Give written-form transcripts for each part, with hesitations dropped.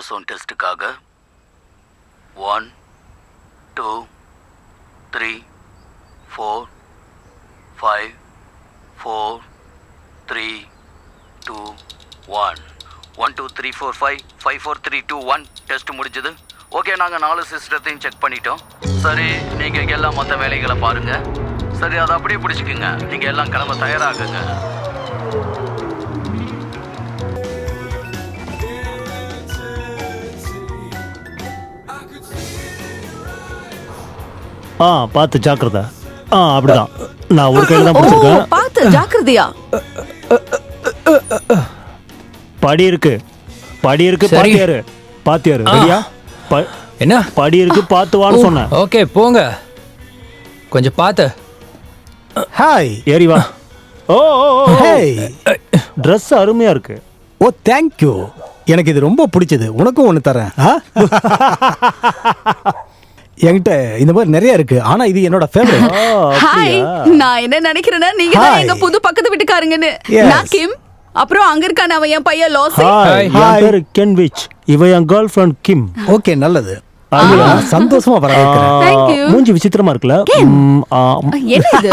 Ozone டெஸ்ட்டுக்காக 1 2 3 4 5 4 3 2 1 1 2 3 4 5 5 4 3 2 1 test முடிஞ்சது. Okay, நாங்கள் 4 சிஸ்டத்தையும் check பண்ணிட்டோம். சரி, நீங்கள் எல்லாம் மற்ற வேலைகளை பாருங்க. சரி, அதை அப்படியே பிடிச்சிக்குங்க. நீங்கள் எல்லாம் கிளம்ப தயாராகுங்க. பார்த்து ஜாக்கிரதை. அப்படிதான். நான் ஒரு கையில தான் பிடிச்சிருக்கேன். பார்த்து ஜாக்கிரதையா. படி இருக்கு, படி இருக்கு. சரி. பாத்தியாரு ரெடியா? என்ன படி இருக்கு, பார்த்து வான்னு சொன்னேன். ஓகே, போங்க. கொஞ்சம் பார்த்து. ஹாய். ஏறி வா. ஓ ஹேய். ட்ரெஸ் அருமையா இருக்கு. ஓ தேங்க்யூ. எனக்கு இது ரொம்ப பிடிச்சது. உனக்கும் ஒன்று தரேன். என்கிட்ட இந்த மாதிரி நிறைய இருக்கு, ஆனா இது என்னோட ஃபேவரட். ஹாய். நான் என்ன நினைக்கிறேன்னா நீங்க தான் எங்க புது பக்கத்து வீட்டுக்காரங்கன்னு. நான் கிம். அப்புறம் அங்க இருக்கான அவன் என் பையன் லாசி. ஹாய், என் பேரு கென்விச். இவ என் கேர்ள் ஃப்ரெண்ட் கிம். ஓகே, நல்லது. சந்தோஷமா வரவேற்கிறேன். Thank you. மூஞ்சி விசித்திரமா இருக்குல்ல? என்ன இது?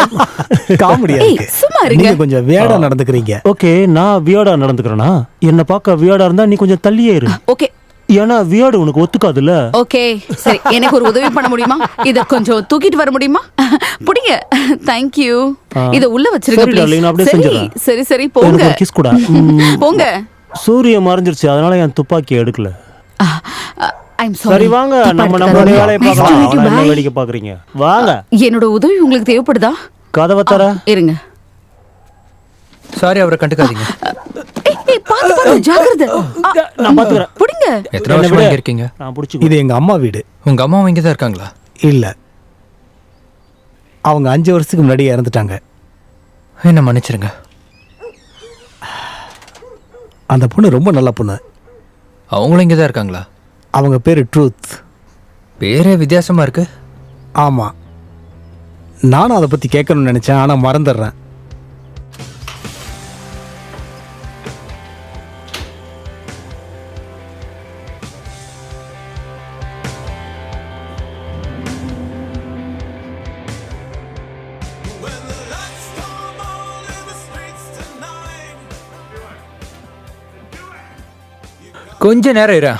காமெடியா ஏய், இருக்கு. சும்மா இருங்க. நீங்க கொஞ்சம் வியர்டா நடந்துக்கிறீங்க. ஓகே, நான் வியர்டா நடந்துக்கிறேனா? என்ன பார்க்க வியர்டா இருந்தா நீ கொஞ்சம் தள்ளியே இரு. ஓகே. ஏன்னா வியர்டு உனக்கு ஒத்துக்காதுல்ல. ஓகே, சரி. எனக்கு ஒரு உதவி பண்ண முடியுமா? இத கொஞ்சம் தூக்கிட்டு வர முடியுமா? புடிங்க. Thank you. இத உள்ள வச்சிருங்க சரி, darling, நான் அப்படியே ப்ளீஸ். செஞ்சிடறேன். சரி சரி போங்க. எனக்கு ஒரு கிஸ் கூட. போங்க. சூரியன் மறைஞ்சிருச்சு, அதனால என் துப்பாக்கி எடுக்கல. I'm sorry. சரி வாங்க, நம்ம நம்மளுடைய வேலையை பார்க்கலாம். Nice to meet you. என்ன Bye. வேடிக்கை பாக்குறீங்க? வாங்க. என்னோட உதவி உங்களுக்கு தேவைப்படுதா? கதவை தர. இருங்க. சாரி, அவரை கண்டுக்காதீங்க. ஏய், பாத்து பாத்து ஜாக்கிரதை. நான் பாத்துக்கிறேன். புடிங்க. எத்தனை வருஷமா இங்க இருக்கீங்க? நான் புடிச்சு. இது எங்க அம்மா வீடு. உங்க அம்மாவும் இங்க தான் இருக்காங்களா? இல்ல, அவங்க 5 வருஷத்துக்கு முன்னாடி இறந்துட்டாங்க. என்ன மன்னிச்சிருங்க. அந்த பொண்ணு ரொம்ப நல்ல பொண்ணு. அவங்களும் இங்க தான் இருக்காங்களா? அவங்க பேரு ட்ரூத். பேரே வித்தியாசமா இருக்கு. ஆமா, நானும் அதை பத்தி கேட்கணும்னு நினைச்சேன், ஆனா மறந்துடுறேன். கொஞ்ச நேரம் இரு.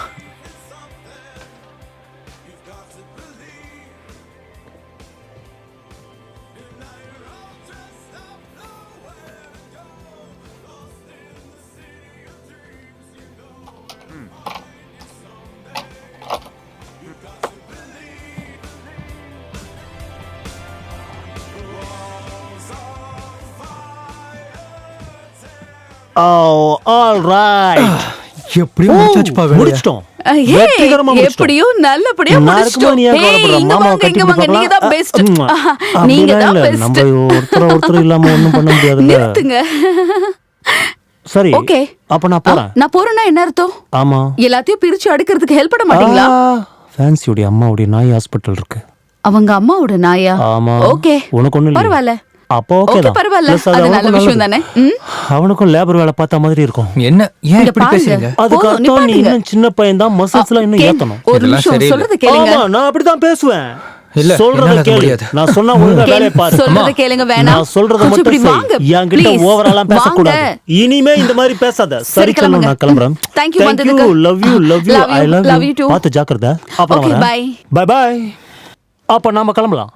All right. எப்படியும் முடிச்சாச்சுப்பா வேலைய. முடிச்சிட்டோம். ஏய், வெற்றிகரமா முடிச்சிட்டோம். எப்படியோ நல்லபடியா நான் முடிச்சிட்டோம். இருக்கும்போது நீ ஏன் ஏய், கவலைப்படுற? இங்க மாமாவை வாங்க, கட்டி இங்க வாங்க. நீங்க தான் பார்க்கலாம். பெஸ்ட். நீங்க அப்படிலாம் தான் இல்ல. பெஸ்ட். நம்ம ஒருத்தர் ஒருத்தர் இல்லாம ஒண்ணும் பண்ண முடியாதுல்ல. சரி, ஓகே. அப்ப நான் போறேன். நான் போறேன்னா என்ன அர்த்தம்? ஆமா, எல்லாத்தையும் பிரிச்சு அடுக்கிறதுக்கு ஹெல்ப் பண்ண மாட்டீங்களா? ஃபேன்சியோட அம்மாவுடைய நாய் ஹாஸ்பிட்டல் இருக்கு. அவங்க அம்மாவோட நாயா? ஆமா. ஓகே, உனக்கு ஒண்ணு இல்ல. பரவாயில்ல. அப்போ ஓகே ஓகே, தான். பரவாயில்ல. Plus அது நல்ல அவனுக்கும் விஷயம் நல்லது. தானே? அவனுக்கும் லேபர் வேலை பார்த்த மாதிரி இருக்கும். என்ன ஏன் இங்க இப்படி பாருங்க. பேசுறீங்க? அதுக்கு போதும், அர்த்தம் நீ நிப்பாட்டுங்க. இன்னும் சின்ன பையன் தான், மசில்ஸ்லாம் இன்னும் கேள். ஏத்தணும். ஒரு இதெல்லாம் நிமிஷம் சரியில்லை. சொல்றத கேளுங்க. ஆமா, நான் அப்படிதான் பேசுவேன். இல்ல, சொல்றத என்னால அது கேளு. முடியாது. நான் சொன்னா ஒழுங்கா வேலையை பாரு. சொல்றத கேளுங்க. வேணாம். நான் சொல்றத கொஞ்சம் இப்படி மட்டும் வாங்க. செய். என்கிட்ட Please. ஓவராலா பேசக்கூடாது. வாங்க. இனிமே இந்த மாதிரி பேசாத. சரி, சரி, கிளம்புங்க. நான் கிளம்புறேன். Thank you வந்ததுக்கு. Love you Love you. I Love love you you. too. பார்த்து ஜாக்கிரதை. அப்புறம் Okay, வரேன். bye. Bye bye. அப்ப நாம கிளம்பலாம்.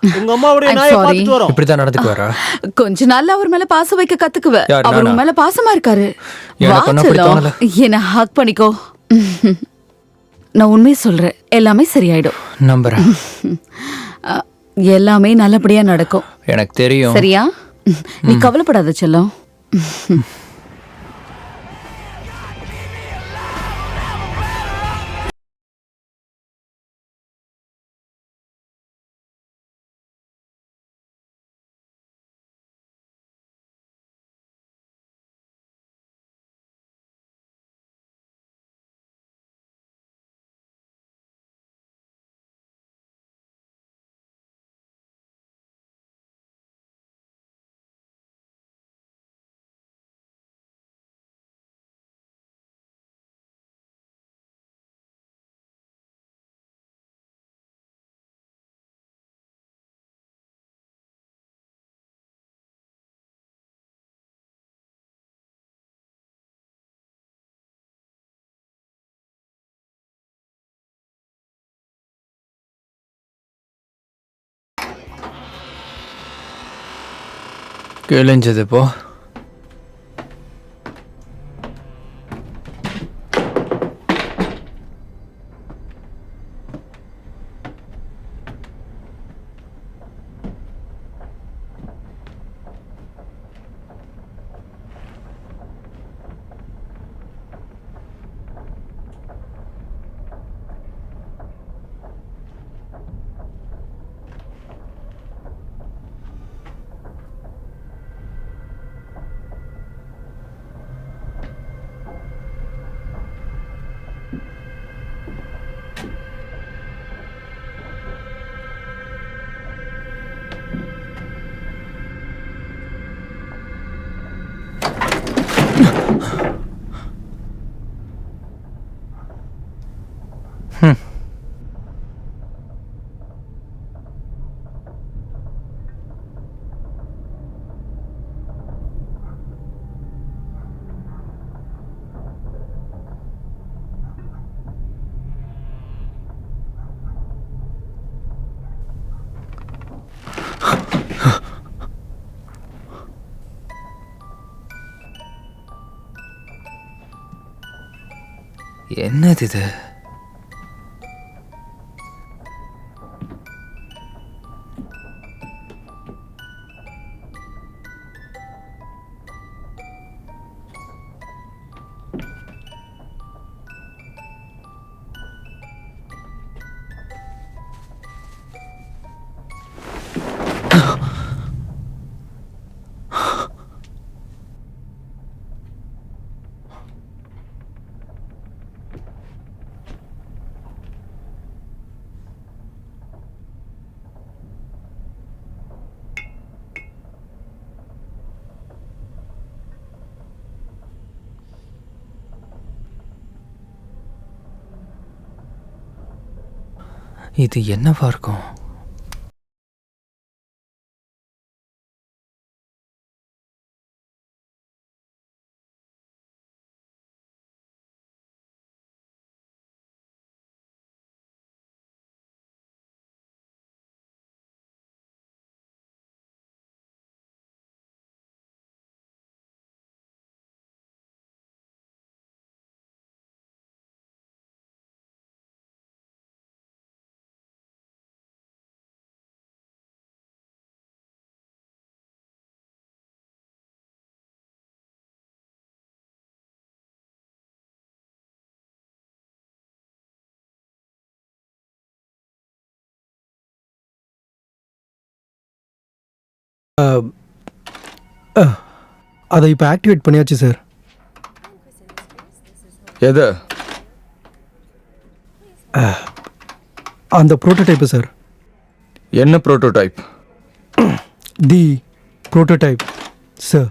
உங்க அம்மாவுடைய I'm நாயை sorry. பார்த்துட்டு வரோம். இப்படிதான் நடந்துக்குவாரா? கொஞ்ச நாள்ல அவர் மேல பாசம் வைக்க கத்துக்குவ. யார், அவர் நானா? உன் மேல பாசமா இருக்காரு. எனக்கு ஒண்ணும் அப்படி தோணல. என்ன ஹக் பண்ணிக்கோ. நான் உண்மையை சொல்றேன், எல்லாமே சரியாயிடும். நம்புறேன். எல்லாமே நல்லபடியா நடக்கும். எனக்கு தெரியும். சரியா? நீ கவலைப்படாத செல்லம். கிழிஞ்சது இப்போ. என்னது இது? இது என்னவா இருக்கும்? அதை இப்போ ஆக்டிவேட் பண்ணியாச்சு சார். எது? அந்த ப்ரோட்டோடைப்பு சார். என்ன புரோட்டோடைப்? தி ப்ரோட்டோடைப் சார்.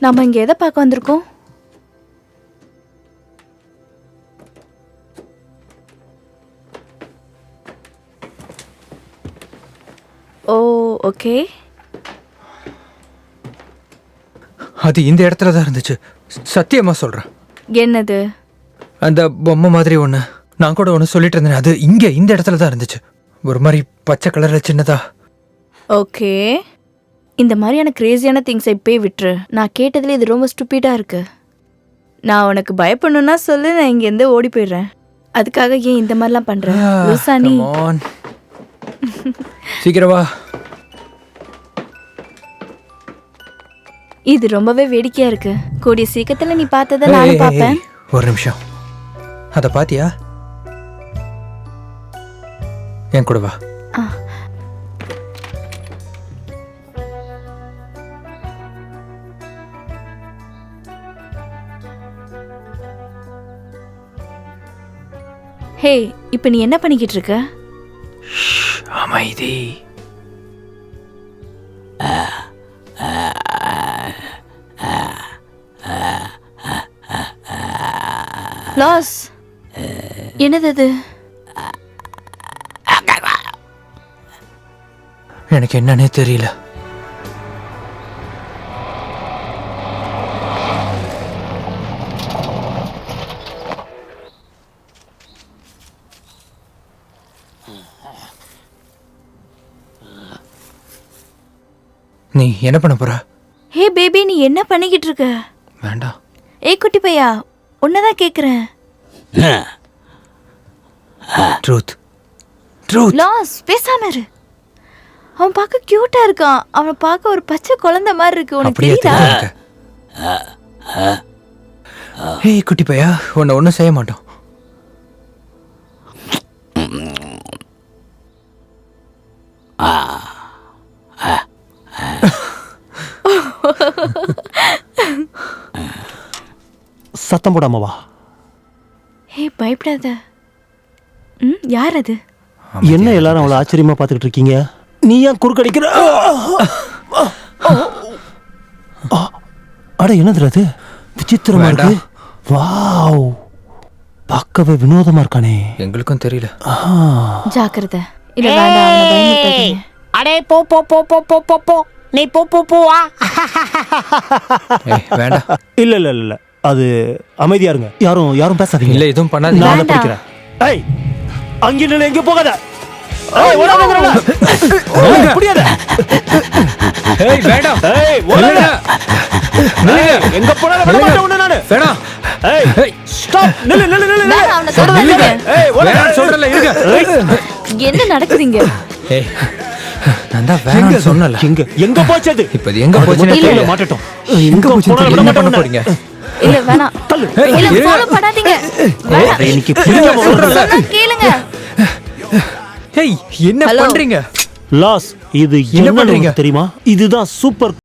நாம இங்க எதை பார்க்க வந்திருக்கோம்? ஓ ஓகே. அது இந்த இடத்துல தான் இருந்துச்சு. சத்தியமா சொல்றேன். என்னது? அந்த பொம்மை மாதிரி ஒன்று. நான் கூட ஒன்று சொல்லிட்டு இருந்தேன். அது இங்கே இந்த இடத்துல தான் இருந்துச்சு. ஒரு மாதிரி பச்சை கலரில் சின்னதா. ஓகே, இந்த மாதிரியான கிரேசியான திங்ஸை இப்போயே விட்டுரு. நான் கேட்டதுல இது ரொம்ப ஸ்டூப்பிடாக இருக்கு. நான் உனக்கு பயப்படணும்னா சொல்லு, நான் இங்கேருந்து ஓடி போயிடுறேன். அதுக்காக ஏன் இந்த மாதிரிலாம் பண்ணுறேன்? லூசா நீ? Come on. சீக்கிரம் வா. இது ரொம்பவே வேடிக்கையா இருக்கு. கூடிய சீக்கிரத்தில் நீ பார்த்ததை நானும் பார்ப்பேன். ஒரு நிமிஷம். அதை பாத்தியா? என் கூட வா. ஹே, இப்போ நீ என்ன பண்ணிக்கிட்டு இருக்க? அமைதி. லாஸ், என்னது அது? எனக்கு என்னன்னே தெரியல. நீ என்ன பண்ண போற? ஹே பேபி, நீ என்ன பண்ணிக்கிட்டு இருக்க? வேண்டாம். ஏய் குட்டி பையா, உன்னதான் கேக்குறேன். Truth truth. லாஸ், பேசாம இரு. அவன் பார்க்க கியூட்டா இருக்கான். அவனை பார்க்க ஒரு பச்சை குழந்தை மாதிரி இருக்கு. உனக்கு அப்படியே தெரியுதா? இருக்க. ஏய் குட்டி பையா, உன்னை ஒன்றும் செய்ய மாட்டோம். சத்தம் போடாம வா. ஹே பயப்படாத. யார் அது? என்ன எல்லாரும் அவ்வளோ ஆச்சரியமா பார்த்துக்கிட்டு இருக்கீங்க? நீ ஏன் குறுக்கடிக்கிற? அட என்னது அது? விசித்திரமா இருக்கு. வாவ், பார்க்கவே வினோதமா இருக்கானே. எங்களுக்கும் தெரியல. ஜாக்கிரதை. இல்ல வேண்டாம், அவனை பயமுறுத்தாதீங்க. அடே போ போ போ போ போ போ போ நீ போ போ போவா. ஏய் வேண்டாம். இல்ல இல்ல இல்ல, அது அமைதியா இருங்க. யாரும் யாரும் பேசாதீங்க. இல்ல எதுவும் பண்ணாதீங்க. நான் வேண்டாம். பிடிக்கிறேன். ஏய் அங்க நின்னு எங்க போகாத. ஏய் ஓடாதங்கடா. ஏய் புடியாத. ஏய் வேண்டாம். ஏய் ஓடாத. ஏய் எங்க போனாலும் விட மாட்டேன் உன்னை நானு. வேணாம். ஏய் ஸ்டாப். நில்லு நில்லு நில்லு. வேண்டாம், அவனை தொடாதீங்க. ஏய் ஓடாத. வேணாம்னு சொல்றல இருங்க. என்ன நடக்குதுங்க? ஏய் நான் தான் வேணாம்னு சொன்னல. எங்க எங்க போச்சு அது? இப்போ இது எங்க போச்சுன்னு கையில தெரியல. மாட்டட்டும். எங்க போச்சுன்னு போனாலும் தெரியல. விட என்ன பண்ண மாட்டேன் போறீங்க? இல்ல வேணாம். தள்ளு. இல்ல இருங்க. ஃபாலோ பண்ணாதீங்க. வேணாம். இன்னைக்கு புரியாம சொல்றல. சொன்னா கேளுங்க. ஏய் என்ன Hello. பண்றீங்க? லாஸ், இது என்ன என்ன பண்றீங்க? பண்றீங்க தெரியுமா? இதுதான் சூப்பர்.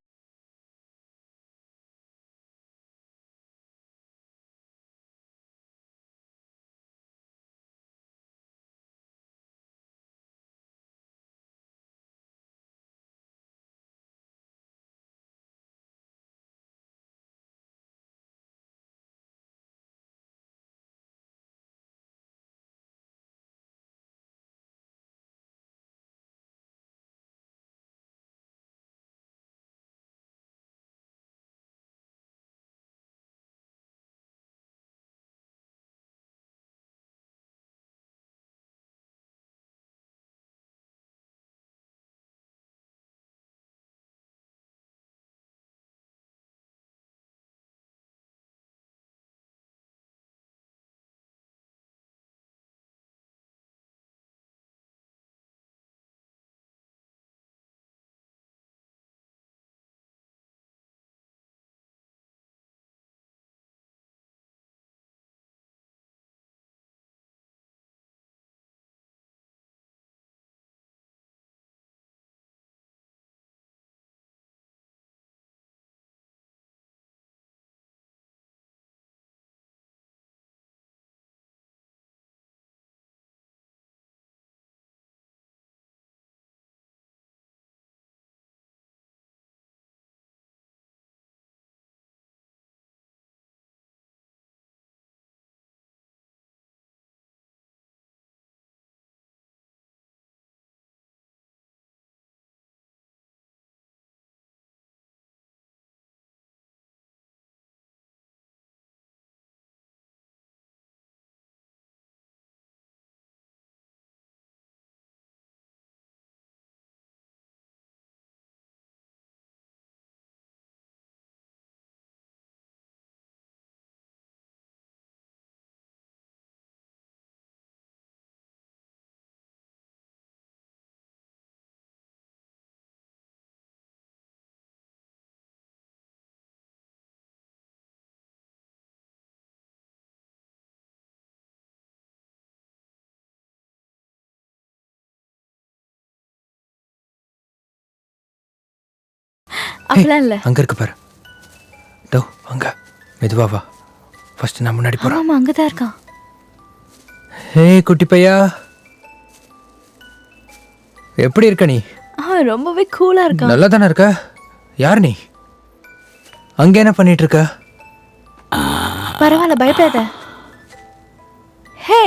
அப்படிலாம் இல்ல. அங்க இருக்கு பாரு. டோ அங்க மெதுவா வா. ஃபர்ஸ்ட் நான் முன்னாடி போறேன். ஆமா அங்கதான் இருக்கான். ஏய் குட்டி பையா, எப்படி இருக்க நீ? அவன் ரொம்பவே கூலா இருக்கான். நல்லா தானே இருக்க? யார் நீ? அங்க என்ன பண்ணிட்டு இருக்க? பரவாயில்ல, பயப்படாத. ஹே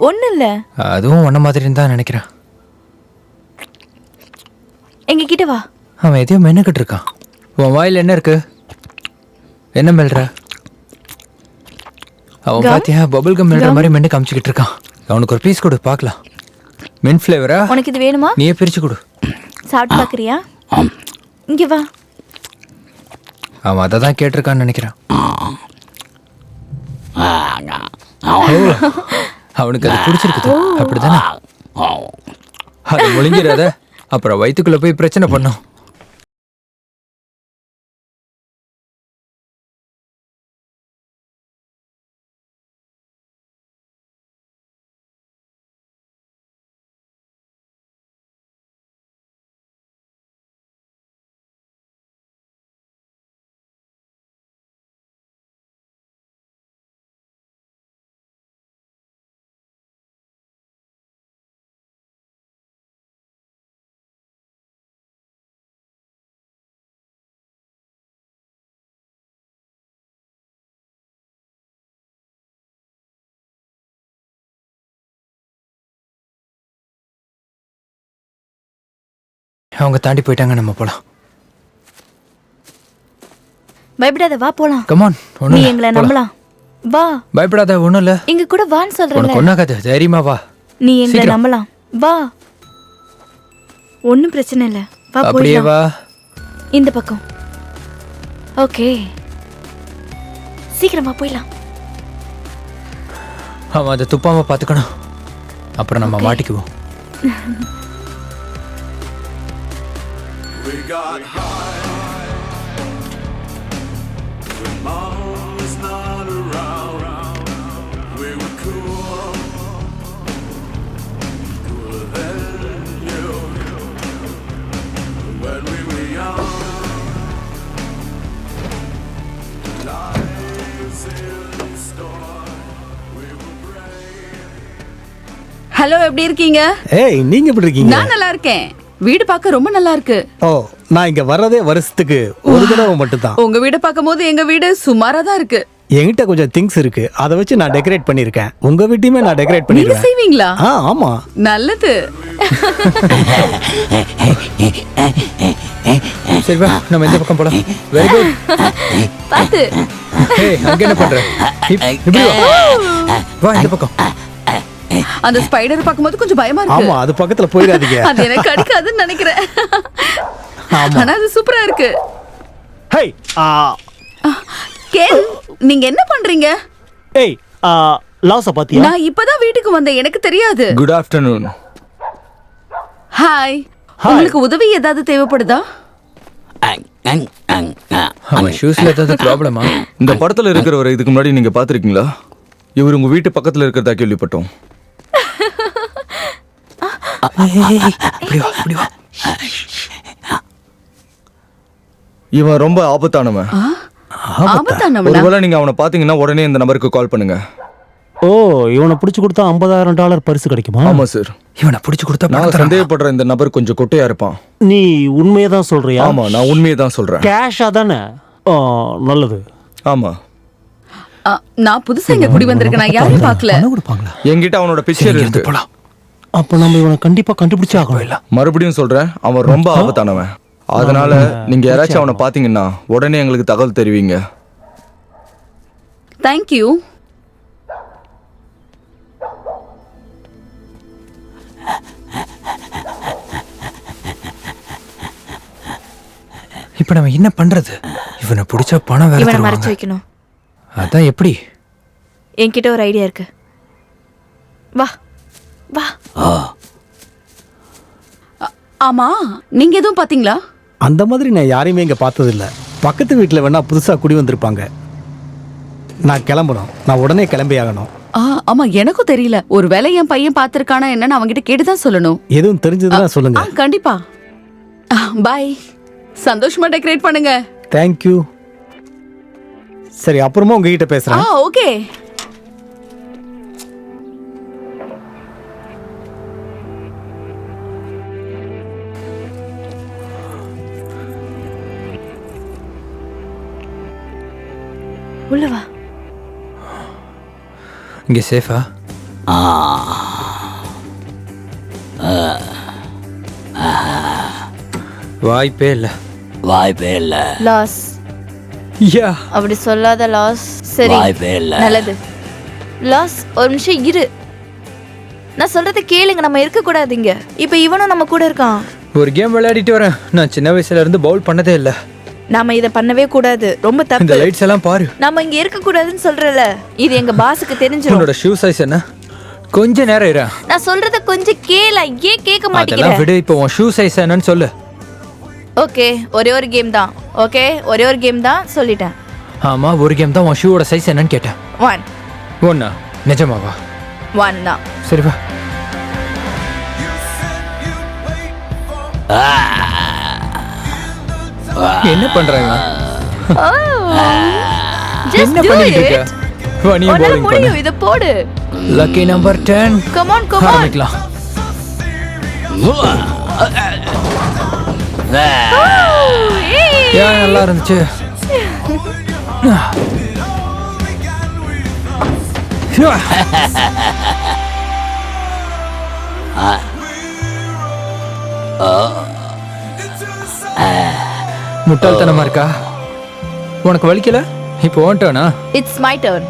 ஒண்ணு இல்ல. அதுவும் உன்ன மாதிரி தான் நினைக்கிறேன். எங்க கிட்ட வா. அவன் எதையோ மென்னுக்கிட்டு இருக்கான். உன் வாயில் என்ன இருக்கு? என்ன மெல்ற? அவன் Gum? பாத்தியா பபிள் கம் மெல்ற மாதிரி மென்னு காமிச்சிக்கிட்டு இருக்கான். அவனுக்கு ஒரு பீஸ் கொடு பார்க்கலாம். மின்ட் ஃப்ளேவரா? உனக்கு இது வேணுமா? நீயே பிரிச்சு கொடு. சாப்பிட்டு பாக்குறியா? இங்க வா. அவன் அதை தான் கேட்டிருக்கான்னு நினைக்கிறான். அவனுக்கு அது பிடிச்சிருக்குது அப்படிதானே? அது முழுங்கிறாத, அப்புறம் வயிற்றுக்குள்ள போய் பிரச்சனை பண்ணும். அவங்க தாண்டி போயிட்டாங்க, நம்ம போலாம். பயப்படாத, வா போலாம். கமான், நீ ஒன்றும் எங்களை நம்பலாம். வா. பயப்படாத, ஒன்றும் இல்லை. எங்க கூட வான்னு சொல்றேன். உனக்கு ஒன்றாகாது, தைரியமா வா. நீ எங்களை சீக்கிரம். நம்பலாம். வா. ஒன்றும் பிரச்சனை இல்லை. வா அப்படியே போயிடலாம். வா. இந்த பக்கம். ஓகே, சீக்கிரமா போயிடலாம். அவன் அதை துப்பாம பார்த்துக்கணும், அப்புறம் நம்ம மாட்டிக்குவோம். ஹலோ, எப்படி இருக்கீங்க? ஏய், நீங்க எப்படி இருக்கீங்க? நான் நல்லா இருக்கேன். வீடு பார்க்க ரொம்ப நல்லா இருக்கு. ஓ, நான் இங்க வர்றதே வருஷத்துக்கு ஒரு தடவை மட்டும்தான். உங்க வீட பார்க்கும்போது எங்க வீடு சுமாரா தான் இருக்கு. என்கிட்ட கொஞ்சம் திங்ஸ் இருக்கு, அதை வச்சு நான் டெக்கரேட் பண்ணிருக்கேன். உங்க வீட்டையுமே நான் டெக்கரேட் நீங்க பண்ணிருக்கேன். செய்வீங்களா? ஆமா. நல்லது. சரி வா, நம்ம இந்த பக்கம் போலாம். Very good. பாத்து. ஏய், அங்க என்ன பண்ற? இப்படி வா. வா இந்த பக்கம். அந்த ஸ்பைடர் பார்க்கும்போது கொஞ்சம் பயமா இருக்கு. ஆமா, அது பக்கத்துல போயிடாதீங்க. அது எனக்கு அடிக்காதுன்னு நினைக்கிறேன். ஆமா. ஆனா அது சூப்பரா இருக்கு. ஹேய், கேன், நீங்க என்ன பண்றீங்க? ஏய், லாஸ பாத்தியா? நான் இப்பதான் வீட்டுக்கு வந்தேன், எனக்கு தெரியாது. Good afternoon. ஹாய். உங்களுக்கு உதவி ஏதாவது தேவைப்படுதா? அவன் ஷூஸ்ல ஏதாவது ப்ராப்ளமா? இந்த படத்துல இருக்கிறவரை இதுக்கு முன்னாடி நீங்க பாத்திருக்கீங்களா? இவர் உங்க வீட்டு பக்கத்துல இருக்கிறதா கேள்விப்பட்டோம். இப்படி வா, இப்படி வா. இவன் ரொம்ப ஆபத்தானவன். ஆபத்தானவனா? ஒருவேளை நீங்க அவனை பாத்தீங்கன்னா உடனே இந்த நம்பருக்கு கால் பண்ணுங்க. ஓ, இவனை பிடிச்சு கொடுத்தா $50,000 பரிசு கிடைக்குமா? ஆமா சார். இவனை பிடிச்சு கொடுத்தா நான் பணம் தரானா? சந்தேகப்படுற இந்த நபர் கொஞ்சம் கொட்டையா இருப்பான். நீ உண்மையை தான் சொல்றியா? ஆமா, நான் உண்மையை தான் சொல்றேன். கேஷா தானே? நல்லது. ஆமா, நான் புதுசா இங்க குடி வந்திருக்கேன், நான் யாரையும் பார்க்கல. பணம் கொடுப்பாங்களா? என்கிட்ட அவனோட பிக்சர் இங்க இருக்கு. இருந்து போலாம். அப்ப நம்ம இவனை கண்டிப்பா கண்டுபிடிச்சே ஆகணும். இல்ல மறுபடியும் சொல்றேன், அவன் ரொம்ப ஆபத்தானவன். அதனால நீங்க யாராச்சும் அவனை பாத்தீங்கன்னா உடனே எங்களுக்கு தகவல் தெரிவிங்க. தேங்க்யூ. இப்ப நம்ம என்ன பண்றது? இவனை பிடிச்சா பணம் வேற இவனை மறைச்சு தருவாங்க. வைக்கணும். அதான் எப்படி? என்கிட்ட ஒரு ஐடியா இருக்கு. வா வா. ஆமா, நீங்க எதுவும் பாத்தீங்களா? அந்த மாதிரி நான் யாரையுமே இங்க பார்த்தது இல்ல. பக்கத்து வீட்டுல வேணா புதுசா குடி வந்திருப்பாங்க. நான் கிளம்பணும், நான் உடனே கிளம்பி ஆகணும். ஆமா, எனக்கும் தெரியல. ஒருவேளை என் பையன் பாத்திருக்கானா என்னன்னு அவன்கிட்ட கேட்டுதான் சொல்லணும். எதுவும் தெரிஞ்சதுன்னா சொல்லுங்க. கண்டிப்பா. பாய். சந்தோஷமா டெக்கரேட் பண்ணுங்க. தேங்க்யூ. சரி, அப்புறமா உங்ககிட்ட பேசுறேன். ஓகே. உள்ள வா. இங்க சேஃபா? வாய்ப்பே இல்ல. லாஸ். யா, அப்படி சொல்லாத லாஸ். சரி, நல்லது. லாஸ், ஒரு நிமிஷம் இரு. நான் சொல்றத கேளுங்க, நம்ம இருக்க கூடாது இங்க. இப்ப இவனும் நம்ம கூட இருக்கான். ஒரு கேம் விளையாடிட்டு வரேன். நான் சின்ன வயசுல இருந்து பவுல் பண்ணதே இல்ல. நாம இத பண்ணவே கூடாது, ரொம்ப இந்த தப்பு. லைட்ஸ் எல்லாம் பாரு. நாம இங்க இருக்க கூடாதுன்னு சொல்றல, இது எங்க பாஸுக்கு தெரிஞ்சிரும். உன்னோட ஷூ சைஸ் என்ன? கொஞ்ச நேரம் இரு. நான் சொல்றத கொஞ்சம் கேள, ஏன் கேட்க அதெல்லாம் மாட்டேங்கிற? விடு. இப்போ உன் ஷூ சைஸ் என்னன்னு சொல்லு. ஓகே, ஒரே ஒரு கேம் தான். ஓகே, ஒரே ஒரு கேம் தான் சொல்லிட்டேன். ஆமா, ஒரு கேம் தான். உன் ஷூவோட சைஸ் என்னன்னு கேட்டேன். 1 ஒண்ணா? நிஜமாவா? 1 தான். சரி வா. என்ன பண்றாங்க? Just என்ன do பண்ணிட்டு it. இருக்க? வா, நீ உன்னால bowling பண்ணு. முடியும், இத போடு. Lucky number 10. Come on, come on. ஆரம்பிக்கலாம். ஏன் நல்லா இருந்துச்சு? முட்டாள்தனமா இருக்கா? உனக்கு வலிக்கல? இப்போ ஓன்ட்டானா? It's my turn.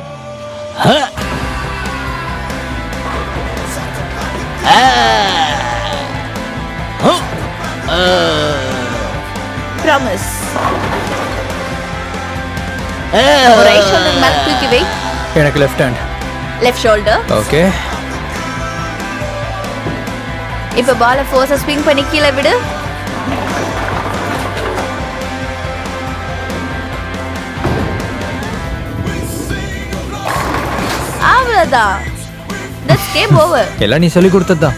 Promise. Right shoulder மேல தூக்கி வை. எனக்கு left hand. Left shoulder. Okay. இப்ப பால ஃபோர்ஸா ஸ்விங் பண்ணி கீழ விடு. அவ்வளவுதான். That's game over. எல்லாம் நீ சொல்லி கொடுத்ததுதான்.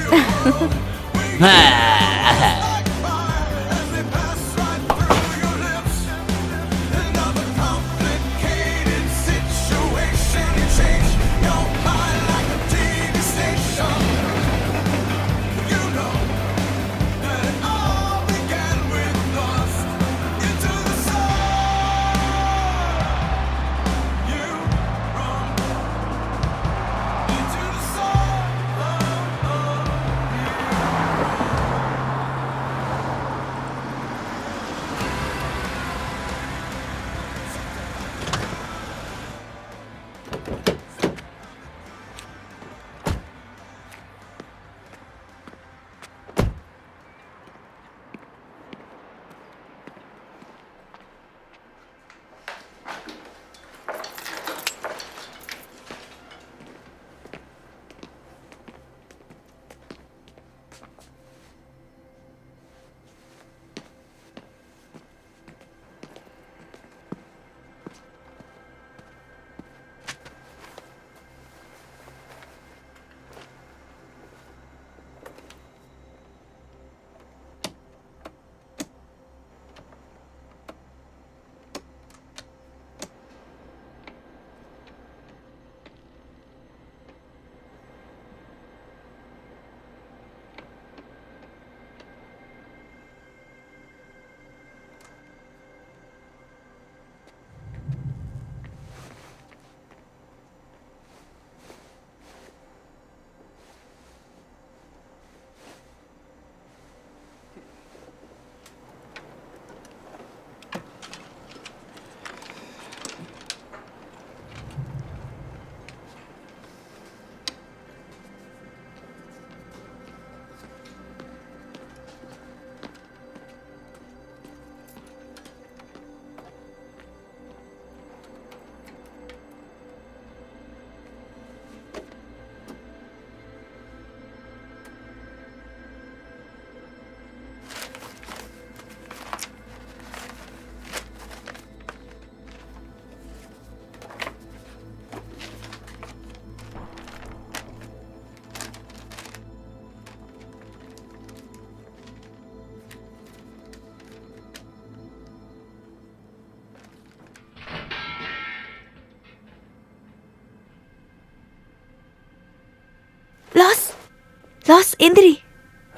லாஸ் எந்திரி.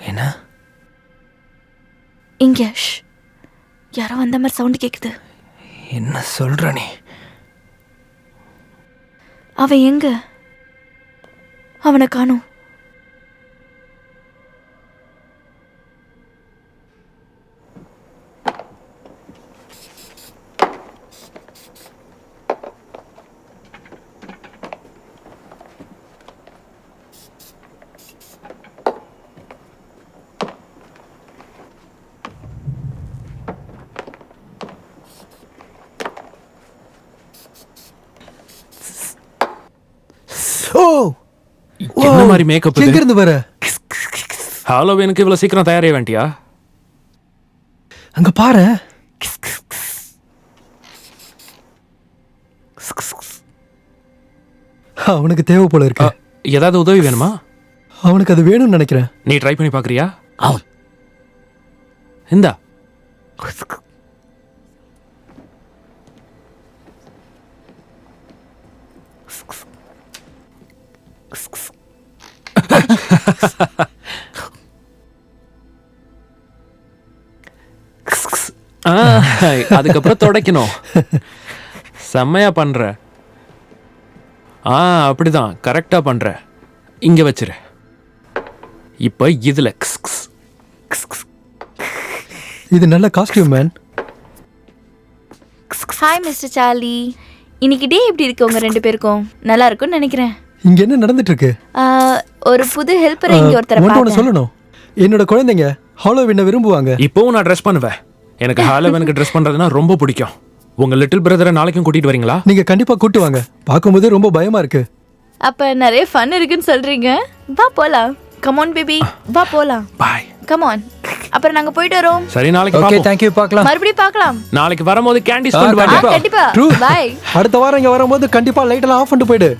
என்ன? இங்க யாரோ வந்த மாதிரி சவுண்ட் கேக்குது. என்ன சொல்ற நீ? அவன் எங்க? அவனை காணோம். ஓ என்ன மாதிரி மேக்கப் எங்க இருந்து வர? ஹாலோவீனுக்கு இவ்வளவு சீக்கிரம் தயாராக வேண்டியா? அங்க பாரு. அவனுக்கு தேவை போல இருக்கு. ஏதாவது உதவி வேணுமா? அவனுக்கு அது வேணும்னு நினைக்கிறேன். நீ ட்ரை பண்ணி பாக்குறியா? இந்தா. அதுக்கப்புறம் துடைக்கணும். செம்மையா பண்ற. அப்படிதான் கரெக்டா பண்ற. இங்க வச்சிரு. இப்ப இதுல இது நல்ல costume man. Hi mister Charlie. இன்னைக்கு டே எப்படி இருக்கு உங்க ரெண்டு பேருக்கும்? நல்லா இருக்கும்னு நினைக்கிறேன். இங்க என்ன நடந்துட்டு இருக்கு? ஒரு புது ஹெல்ப்பரை இங்க ஒருத்தர உன்கிட்ட ஒண்ணு பார்த்தேன். சொல்லணும். என்னோட குழந்தைங்க ஹாலோவீனை விரும்புவாங்க. இப்போவும் நான் ட்ரெஸ் பண்ணுவேன். எனக்கு ஹாலோவீனுக்கு ட்ரெஸ் பண்றதுன்னா ரொம்ப பிடிக்கும். உங்க லிட்டில் பிரதரை நாளைக்கும் கூட்டிட்டு வரீங்களா? நீங்க கண்டிப்பா கூட்டு வாங்க. பார்க்கும்போது ரொம்ப பயமா இருக்கு. அப்ப நிறைய ஃபன் இருக்குன்னு சொல்றீங்க. வா போலாம். கம் ஆன் பேபி, வா போலாம். பை. Come on. அப்புறம் நாங்க போயிட்டு வரோம். சரி, நாளைக்கு ஓகே, பாப்போம். Thank you. பார்க்கலாம். மறுபடியும் பார்க்கலாம். நாளைக்கு வரும்போது கேண்டிஸ் கொண்டு கண்டிப்பா. வாங்க. கண்டிப்பா. True. பை. அடுத்த வாரம் இங்க வரும்போது கண்டிப்பா லைட் எல்லாம் ஆஃப் பண்ணிட்டு போயிடு.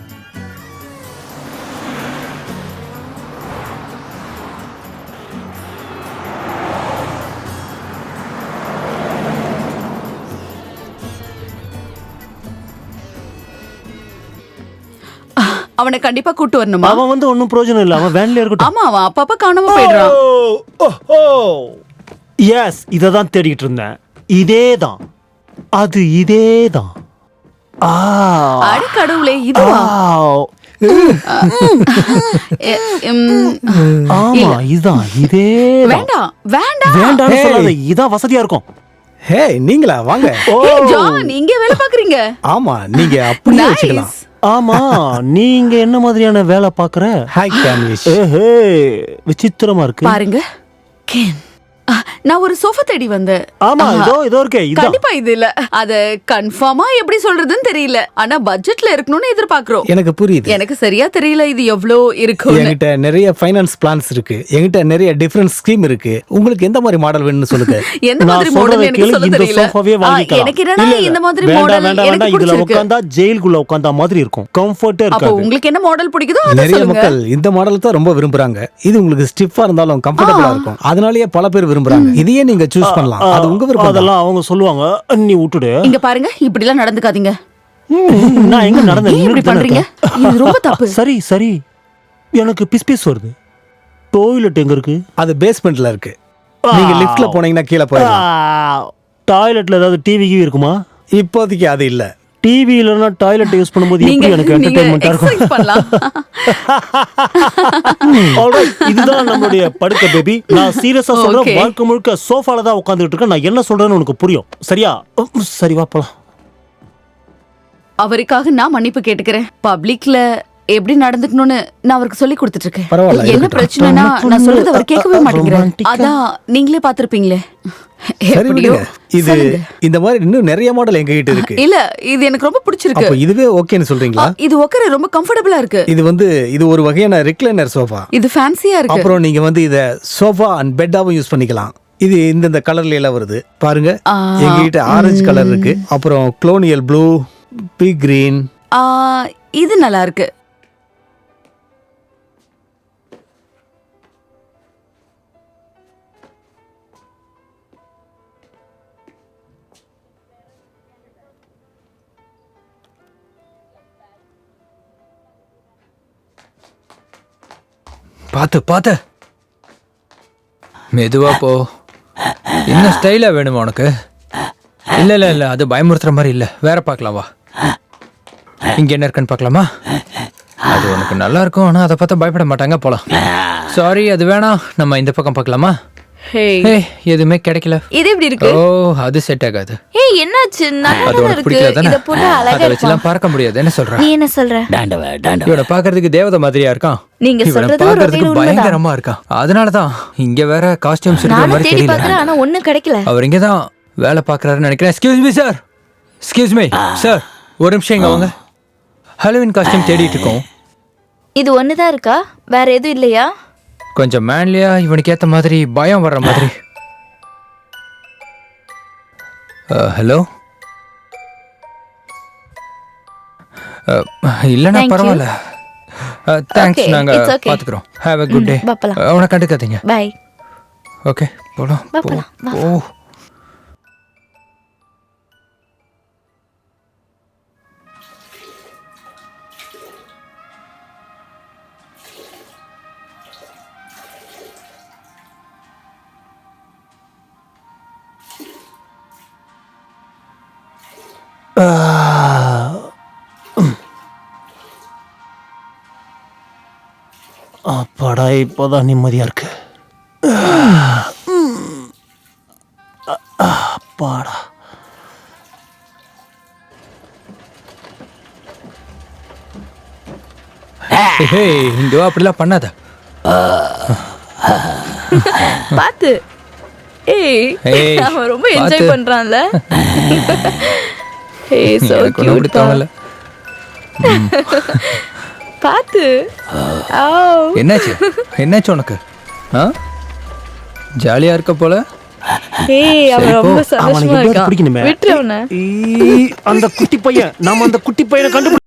அவனை கண்டிப்பா கூட்டு வரணுமா? அவன் வந்து ஒன்றும் பிரயோஜனம் இல்லை. அவன் வேன்ல இருக்கட்டும். ஆமா, அவன் அப்பப்ப காணாம போயிடுறான். எஸ், இதை தான் தேடிக்கிட்டு இருந்தேன். இதேதான், அது இதேதான். அடி கடவுளே, இதுவா? ஆமா, இதுதான், இதே வேண்டாம் வேண்டாம். வேண்டாம்னு சொல்லாத. இதான் வசதியா இருக்கும். ஹே, நீங்களா வாங்க. ஏய், ஜான், இங்க வேலை பாக்குறீங்க? ஆமா, நீங்க அப்படியே வச்சுக்கலாம். Nice. ஆமா, நீங்க என்ன மாதிரியான வேலை பாக்குற? ஹாய் கேன்விஷ். ஏஹே, விசித்திரமா இருக்கு. பாருங்க கேன், நான் ஒரு சோஃபா தேடி வந்தேன். ஆமா, இதோ இருக்கே. இதான் கண்டிப்பா இது இல்ல. அத கன்ஃபார்மா எப்படி சொல்றதுன்னு தெரியல. ஆனா பட்ஜெட்ல இருக்கணும்னு எதிர்பார்க்கிறோம். எனக்கு புரியுது. எனக்கு சரியா தெரியல இது எவ்வளவு இருக்கும். என்கிட்ட நிறைய ஃபைனான்ஸ் பிளான்ஸ் இருக்கு. என்கிட்ட நிறைய டிஃபரண்ட் ஸ்கீம் இருக்கு. உங்களுக்கு எந்த மாதிரி மாடல் வேணும்னு சொல்லுங்க. எந்த மாதிரி நான் மாடல் சொல்றதை எனக்கு கேளு, சொல்ல இந்த தெரியல. சோஃபாவே வாங்கிக்கலாம். எனக்கு என்னன்னா இல்ல, இல்ல. இந்த மாதிரி வேண்டாம், மாடல் வேண்டாம், எனக்கு வேண்டாம். இதுல பிடிச்சிருக்கு. உட்கார்ந்தா ஜெயிலுக்குள்ள உட்கார்ந்தா மாதிரி இருக்கும். கம்ஃபர்ட்டா அப்போ இருக்காது. உங்களுக்கு என்ன மாடல் பிடிக்குதோ அத நிறைய சொல்லுங்க. மக்கள் இந்த மாடல் தான் ரொம்ப விரும்புறாங்க. இது உங்களுக்கு ஸ்டிஃபா இருந்தாலும் கம்ஃபர்டபுளா இருக்கும். அதனாலேயே பல பேர் விரும்புறாங்க. இதையே நீங்க சூஸ் பண்ணலாம். அது உங்க விருப்பம். அதெல்லாம் அவங்க சொல்லுவாங்க, நீ விட்டுடு. இங்க பாருங்க, இப்படி எல்லாம் நடந்துக்காதீங்க. நான் எங்க நடந்து ஏன் இப்படி பண்றீங்க? இது ரொம்ப தப்பு. சரி சரி, எனக்கு பிஸ் வருது. டாய்லெட் எங்க இருக்கு? அது பேஸ்மெண்ட்ல இருக்கு. நீங்க லிஃப்ட்ல போனீங்கன்னா கீழே போயிடலாம். டாய்லெட்ல ஏதாவது டிவி இருக்குமா? இப்போதைக்கு அது இல்ல. டிவி இல்லைன்னா டாய்லெட் யூஸ் பண்ணும்போது எப்படி எனக்கு என்டர்டைன்மெண்டா இருக்கும்? எக்ஸசைஸ் பண்ணலாம். Alright, இதுதான் நம்மளுடைய படுக்கை பேபி. நான் சீரியஸா சொல்றேன். Okay. வாழ்க்கை முழுக்க சோஃபால தான் உட்கார்ந்துட்டு இருக்கேன். நான் என்ன சொல்றேன்னு உனக்கு புரியும். சரியா? சரி, வா போலாம். அவருக்காக நான் மன்னிப்பு கேட்டுக்கிறேன். பப்ளிக்ல எப்படி நடந்துக்கணும்னு நான் அவருக்கு சொல்லி கொடுத்துட்டு இருக்கேன். பரவாயில்ல, என்ன இருக்கட்டும். பிரச்சனைனா நான் சொல்றது அவர் கேட்கவே மாட்டேங்கிறார். romantic-ஆ. அதான் நீங்களே பாத்திருப்பீங்களே. சரி எப்படியோ விடுங்க. இது சொல்லுங்க. இந்த மாதிரி இன்னும் நிறைய மாடல் எங்க கிட்ட இருக்கு. இல்ல, இது எனக்கு ரொம்ப பிடிச்சிருக்கு. அப்ப இதுவே ஓகேன்னு சொல்றீங்களா? இது உட்கார ரொம்ப கம்ஃபர்டபுளா இருக்கு. இது ஒரு வகையான ரிக்ளைனர் சோஃபா. இது ஃபேன்சியா இருக்கு. அப்புறம் நீங்க வந்து இத சோஃபா அண்ட் பெட்டாவும் யூஸ் பண்ணிக்கலாம். இது இந்த கலர்ல எல்லாம் வருது பாருங்க. எங்ககிட்ட ஆரஞ்சு கலர் இருக்கு. அப்புறம் குளோனியல் ப்ளூ, பீ கிரீன். இது நல்லா இருக்கு. பார்த்து மெதுவா போ. என்ன ஸ்டைலா வேணுமா உனக்கு? இல்ல அது பயமுறுத்துற மாதிரி இல்ல. வேற பார்க்கலாம், வா. இங்க என்ன இருக்குன்னு பார்க்கலாமா? அது உனக்கு நல்லா இருக்கும். ஆனா அதை பார்த்தா பயப்பட மாட்டாங்க. போலாம். சாரி, அது வேணாம். நம்ம இந்த பக்கம் பார்க்கலாமா? எதுவுமே கிடைக்கல. இது எப்படி இருக்கு? ஓ, அது செட் ஆகாது. ஏய், என்னாச்சு? நல்லா அது உனக்கு இருக்கு. பிடிக்கல தானே? இத போட்டு அழகா அதை இருக்கு. வச்சுலாம் பார்க்க முடியாது. என்ன சொல்ற? நீ என்ன சொல்ற? இவனை பாக்குறதுக்கு தேவதை மாதிரியா இருக்கான். நீங்க இவனை சொல்றது ஒரு பாக்குறதுக்கு வகையில உண்மைதான். பயங்கரமா இருக்கான். அதனாலதான் இங்க வேற காஸ்டியூம்ஸ் இருக்கிற நானும் மாதிரி தேடி தெரியல. பார்க்கறேன், ஆனா ஒண்ணும் கிடைக்கல. அவர் இங்கதான் வேலை பாக்குறாருன்னு நினைக்கிறேன். Excuse me sir. Excuse me sir, ஒரு நிமிஷம் இங்க வாங்க. ஹாலோவின் காஸ்டியூம் தேடிட்டு இருக்கோம். இது ஒன்று தான் இருக்கா? வேற எதுவும் இல்லையா? கொஞ்சம் மேன்லியா, இவனுக்கு ஏற்ற மாதிரி பயம் வர்ற மாதிரி. ஹலோ. இல்லைண்ணா Thank you. பரவாயில்ல. தேங்க்ஸ், Okay, நாங்கள் it's okay. பார்த்துக்குறோம். Have a good day. பாப்பலாம். அவனை கண்டுக்காதீங்க. பாய். ஓகே, போலாம். பாப்பலாம், வா. ஓ. அப்பாடா இப்போதான் நிம்மதியா இருக்கு. அப்பாடா. இந்தோ அப்படிலாம் பண்ணாத. பாத்து. ஏய், ஏய், அவன் ரொம்ப என்ஜாய் பாத்து. பண்றான்ல. ஏய், so எனக்கு ஒண்ணும் அப்படி cute. தோணல. பாத்து. ஆவ். என்னாச்சு உனக்கு? ஜாலியா இருக்க போல. ஏய், அவன் ரொம்ப அவனை சந்தோஷமா எப்படியாவது இருக்கான். பிடிக்கணுமே. விட்டுரு அவனை. அந்த குட்டி பையன், நாம அந்த குட்டி பையனை கண்டுபிடி.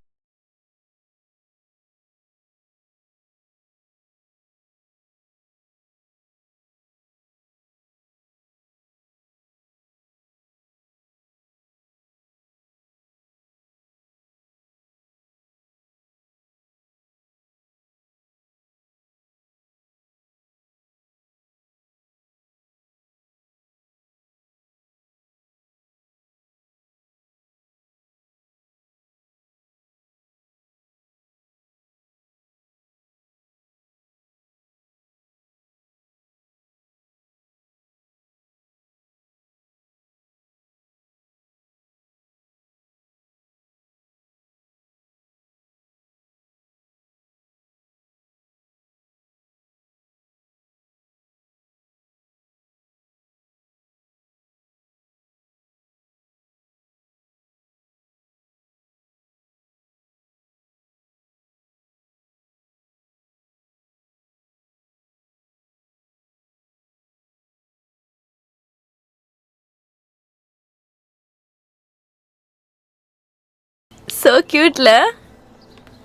So cuteல.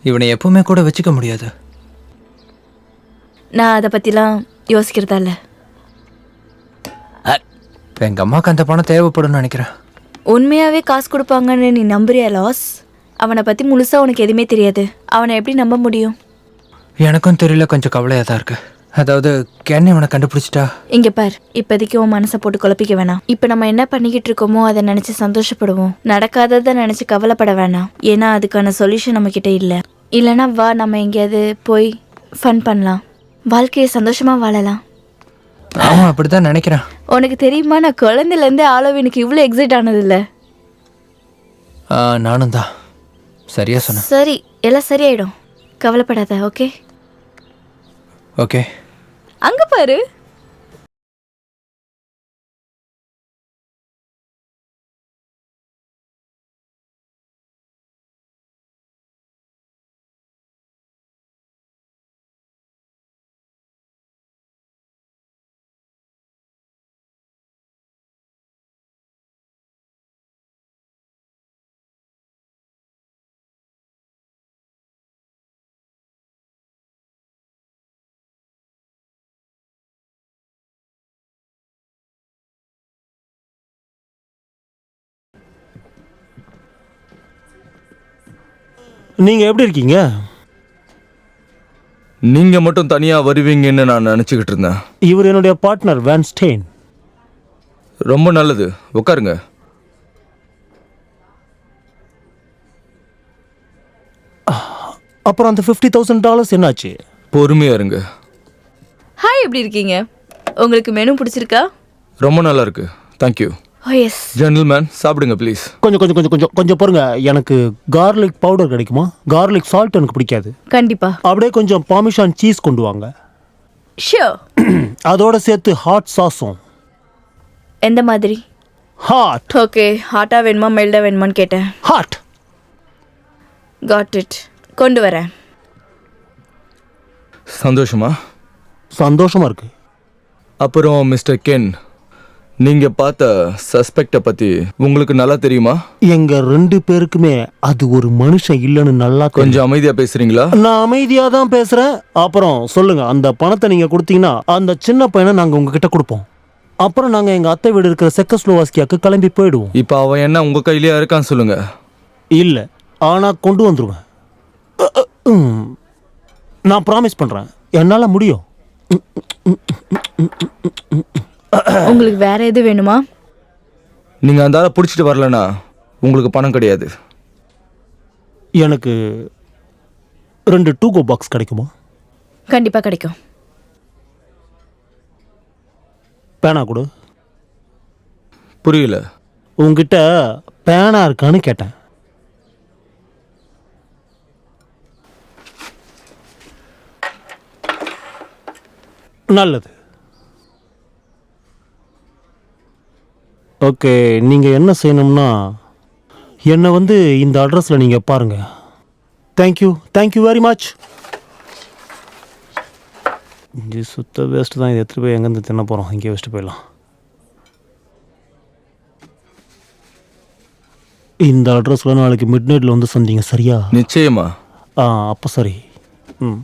இவனை எப்பவுமே கூட வச்சுக்க முடியாது. நான் அதை பத்திலாம் யோசிக்கிறதா இல்ல. இப்போ எங்கள் அம்மாவுக்கு அந்த பணம் தேவைப்படும்னு நினைக்கிறேன். உண்மையாவே காசு கொடுப்பாங்கன்னு நீ நம்புறியா லாஸ்? அவனை பத்தி முழுசா உனக்கு எதுவுமே தெரியாது. அவனை எப்படி நம்ப முடியும்? எனக்கும் தெரியல, கொஞ்சம் கவலையாக தான் இருக்கு. அதாவது கேன் இவனை கண்டுபிடிச்சிட்டா. இங்க பார், இப்போதைக்கு உன் மனசை போட்டு குழப்பிக்க வேணாம். இப்போ நம்ம என்ன பண்ணிக்கிட்டு இருக்கோமோ அதை நினைச்சு சந்தோஷப்படுவோம். நடக்காததை நினைச்சு கவலைப்பட வேணாம். ஏன்னா அதுக்கான சொல்யூஷன் நம்ம கிட்ட இல்ல. இல்லைன்னா வா, நம்ம எங்கேயாவது போய் ஃபன் பண்ணலாம். வாழ்க்கையை சந்தோஷமா வாழலாம். ஆமாம், அப்படி தான் நினைக்கிறேன். உனக்கு தெரியுமா, நான் குழந்தையிலேருந்தே ஆலோவினுக்கு இவ்வளோ எக்ஸைட் ஆனது இல்லை. நானும் தான். சரியா சொன்னேன். சரி, எல்லாம் சரியாயிடும். கவலைப்படாத. Okay okay. அங்க பாரு. நீங்க எப்படி இருக்கீங்க? நீங்க மட்டும் தனியா வருவீங்கன்னு நான் நினைச்சுக்கிட்டு இருந்தேன். இவர் என்னுடைய பார்ட்னர் வேன் ஸ்டெயின். ரொம்ப நல்லது, உட்காருங்க. அப்புறம் அந்த $50,000 என்னாச்சு? பொறுமையா இருங்க. ஹாய், எப்படி இருக்கீங்க? உங்களுக்கு மெனு பிடிச்சிருக்கா? ரொம்ப நல்லா இருக்கு, தேங்க்யூ. ஓ எஸ். ஜென்டில்மேன், சாப்பிடுங்க ப்ளீஸ். கொஞ்சம் பாருங்க. எனக்கு கார்லிக் பவுடர் கிடைக்குமா? கார்லிக் சால்ட் எனக்கு பிடிக்காது. கண்டிப்பா. அப்படியே கொஞ்சம் பார்மிஷான் சீஸ் கொண்டு வாங்க. ஷியோர். அதோட சேர்த்து ஹாட் சாஸும். எந்த மாதிரி? ஹாட். ஓகே, ஹாட்டா வேணுமா மெல்டா வேணுமான்னு கேட்டேன். ஹாட். Got it. கொண்டு வரேன். சந்தோஷமா? சந்தோஷமா இருக்கு. அப்புறம் மிஸ்டர் கென், நீங்க பார்த்த சஸ்பெக்டை பத்தி உங்களுக்கு நல்லா தெரியுமா? எங்க 2 பேருக்குமே அது ஒரு மனுஷன் இல்லைன்னு நல்லா தெரியும். கொஞ்சம் அமைதியா பேசுறீங்களா? நான் அமைதியா தான் பேசுறேன். அப்புறம் சொல்லுங்க, அந்த பணத்தை நீங்க கொடுத்தீங்கன்னா அந்த சின்ன பையனை நாங்க உங்ககிட்ட கொடுப்போம். அப்புறம் நாங்க எங்க அத்தை வீடு இருக்கிற செக்கஸ்லோவாஸ்கியாக்கு கிளம்பி போயிடுவோம். இப்ப அவன் என்ன உங்க கையிலேயே இருக்கான்னு சொல்லுங்க. இல்ல, ஆனா கொண்டு வந்துருவேன். நான் ப்ராமிஸ் பண்றேன், என்னால முடியும். உங்களுக்கு வேற எது வேணுமா? நீங்க அந்த ஆளை பிடிச்சிட்டு வரலனா உங்களுக்கு பணம் கிடையாது. எனக்கு 2 டூகோ பாக்ஸ் கிடைக்குமா? கண்டிப்பா கிடைக்கும். பேனா கொடு. புரியல. உங்ககிட்ட பேனா இருக்கான்னு கேட்டேன். நல்லது. ஓகே, நீங்க என்ன செய்யணும்னா என்னை இந்த அட்ரஸ்ல நீங்க பாருங்க. Thank you very much. இது சுத்த வேஸ்ட் தான். இது எடுத்துட்டு போய் எங்கேருந்து தின்ன போகிறோம்? இங்கே வச்சுட்டு போயிடலாம். இந்த அட்ரஸில் நாளைக்கு மிட் நைட்டில் சந்திங்க, சரியா? நிச்சயமா. அப்போ சரி. ம்.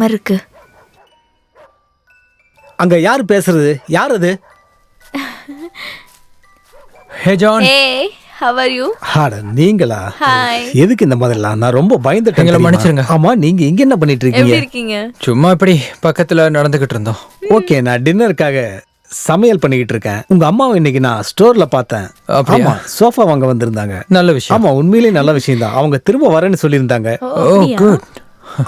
மாதிரி இருக்கு. அங்க யார் பேசுறது? யார் அது? ஹே John. Hey, how are you? அட நீங்களா? Hi. எதுக்கு இந்த மாதிரிலாம்? நான் ரொம்ப பயந்துட்டேன். எங்களை தெரியுமா? மன்னிச்சிருங்க. ஆமா, நீங்க இங்க என்ன பண்ணிட்டு எப்படி இருக்கீங்க? இருக்கீங்க? சும்மா இப்படி பக்கத்துல நடந்துகிட்டு இருந்தோம். ஓகே, நான் டின்னருக்காக சமையல் பண்ணிக்கிட்டு இருக்கேன். உங்க அம்மாவை இன்னைக்கு நான் ஸ்டோர்ல பார்த்தேன். அப்படியா? ஆமா, சோஃபா வாங்க வந்திருந்தாங்க. நல்ல விஷயம். ஆமா, உண்மையிலேயே நல்ல விஷயம் தான். அவங்க திரும்ப வரேன்னு சொல்லியிருந்தாங்க. ஓ குட்.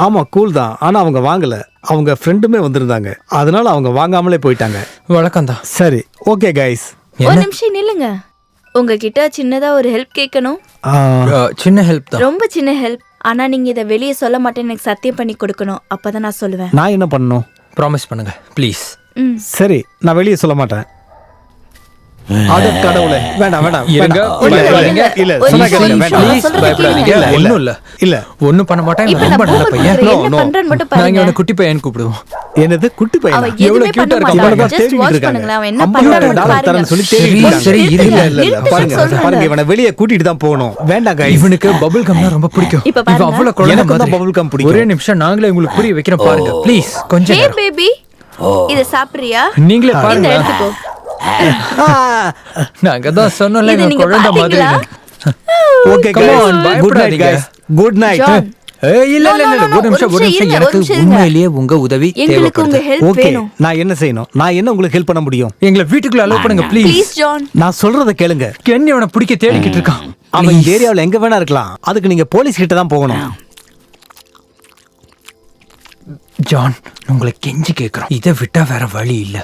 ஆமா, கூல் தான். ஆனா அவங்க வாங்கல. அவங்க ஃப்ரெண்டுமே வந்திருந்தாங்க. அதனால அவங்க வாங்காமலே போயிட்டாங்க. வழக்கம் தான். சரி, ஓகே கைஸ். ஒரு நிமிஷம் நில்லுங்க. உங்ககிட்ட சின்னதா ஒரு ஹெல்ப் கேட்கணும். சின்ன ஹெல்ப் தான். ரொம்ப சின்ன ஹெல்ப். ஆனா நீங்க இதை வெளியே சொல்ல மாட்டேன்னு எனக்கு சத்தியம் பண்ணி கொடுக்கணும். அப்பதான் நான் சொல்லுவேன். நான் என்ன பண்ணணும்? ப்ராமிஸ் பண்ணுங்க ப்ளீஸ். சரி, நான் வெளியே சொல்ல மாட்டேன். அட கடவுளே, வேண்டாம் வேண்டாம் இருங்க. இல்ல, இல்ல, சொன்னா கேளுங்க, வேண்டாம். ப்ளீஸ் பயப்படாதீங்க. ஒண்ணும் இல்ல. இல்ல, ஒண்ணும் பண்ண மாட்டேன். இப்ப ரொம்ப நான் நல்ல பையன். என்ன பண்றேன்னு மட்டும் நாங்க பாருங்க. அவனை குட்டி பையன் கூப்பிடுவோம். என்னது குட்டி பையன்? அவன் எவ்வளவு எதுவுமே cute-ஆ பண்ண இருக்கான். மாட்டான். இவனை Just தேடிட்டு watch இருக்காங்க. பண்ணுங்களேன். அவன் என்ன $50,000 பண்றான்னு தரேன்னு சொல்லி பாருங்க. தேடிட்டு இருக்காங்க. சரி, இல்ல, இருங்க. இல்ல, இல்ல, பாருங்க, சொல்றேன். பாருங்க, இவனை வெளியே கூட்டிட்டு தான் போகணும். வேண்டாம் guys. இவனுக்கு பபிள் கம்னா ரொம்ப பிடிக்கும். இப்ப இவன் பாருங்க. அவ்வளவு குழந்தை எனக்கும் தான் மாதிரி. bubble gum பிடிக்கும். ஒரே நிமிஷம் நாங்களே உங்களுக்கு புரிய வைக்கிறோம் பாருங்க ப்ளீஸ். கொஞ்சம் Hey நேரம். baby, இத சாப்பிடுறியா? நீங்களே இந்த பாருங்க. எடுத்துக்கோ. நாங்க தான் சொன்னோம்ல இது இவன் நீங்க குழந்தை மாதிரி. பாத்தீங்களா? Okay Come guys, on, good night பயப்படாதீங்க. guys. Good night. John, ஏய் இல்ல இல்ல No, no, இல்ல no, ஒரு நிமிஷம் ஒரு நிமிஷம் எனக்கு இருங்க. உண்மையிலேயே உங்க உதவி எங்களுக்கு உங்க தேவைப்படுது. ஹெல்ப் Okay, வேணும். நான் என்ன செய்யணும்? நான் என்ன உங்களுக்கு ஹெல்ப் பண்ண முடியும்? எங்களை வீட்டுக்குள்ள அலோவ் பண்ணுங்க ப்ளீஸ். Please John. நான் சொல்றத கேளுங்க. கென் அவனை பிடிக்க தேடிக்கிட்டு இருக்கான். அவன் இந்த ஏரியாவுல எங்க வேணா இருக்கலாம். அதுக்கு நீங்க போலீஸ் கிட்ட தான் போகணும். ஜான் உங்களை கெஞ்சி கேக்குறோம். இதை விட்டா வேற வழி இல்ல.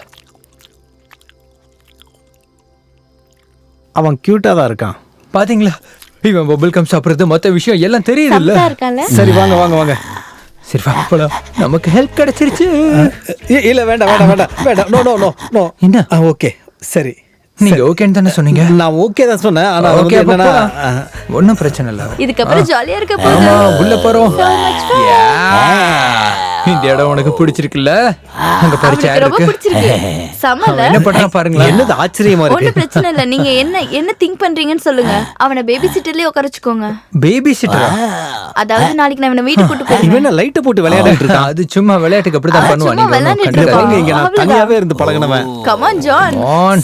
அவன் கியூட்டா தான் இருக்கான். பாத்தீங்களா இவன் பபிள் கம் சாப்பிடுறது மத்த விஷயம் எல்லாம் தெரியுது இல்ல. சமத்தா இருக்கான்ல? சரி, வாங்க வாங்க வாங்க. சரி வா போலாம். நமக்கு ஹெல்ப் கிடைச்சிருச்சு. இல்ல, வேண்டாம் வேண்டாம் வேண்டாம் வேண்டாம். No no no no. என்ன? ஓகே, சரி. நீங்க ஓகேன்னு தானே சொன்னீங்க? நான் ஓகே தான் சொன்னேன். ஆனா அது ஓகே வந்து என்னன்னா, ஒன்னும் பிரச்சனை இல்ல. இதுக்கப்புறம் ஜாலியா இருக்க ஆமா போகுது. உள்ள போறோம். So much fun. Yeah. இந்த இடம் உனக்கு பிடிச்சிருக்குல்ல? அங்க பாரு சேர் அவனுக்கு ரொம்ப இருக்கு. பிடிச்சிருக்கு. சமல. என்ன பண்றான் பாருங்களேன். என்னது ஆச்சரியமா இருக்கு. ஒண்ணும் பிரச்சனை இல்ல. நீங்க என்ன திங்க் பண்றீங்கன்னு சொல்லுங்க. அவனை பேபி சிட்டர்லயே உட்கார வச்சுக்கோங்க. பேபி சிட்டரா? அதாவது நாளைக்கு நான் இவனை வீட்டுக்கு கூட்டு போறேன். இவன் என்ன லைட்டை போட்டு விளையாடிட்டு இருக்கான்? அது சும்மா விளையாட்டுக்கு அப்படிதான் பண்ணுவான். சும்மா விளையாடிட்டு இருக்கான். பாருங்க, இங்க நான் தனியாவே இருந்து பழகினவன். Come on John.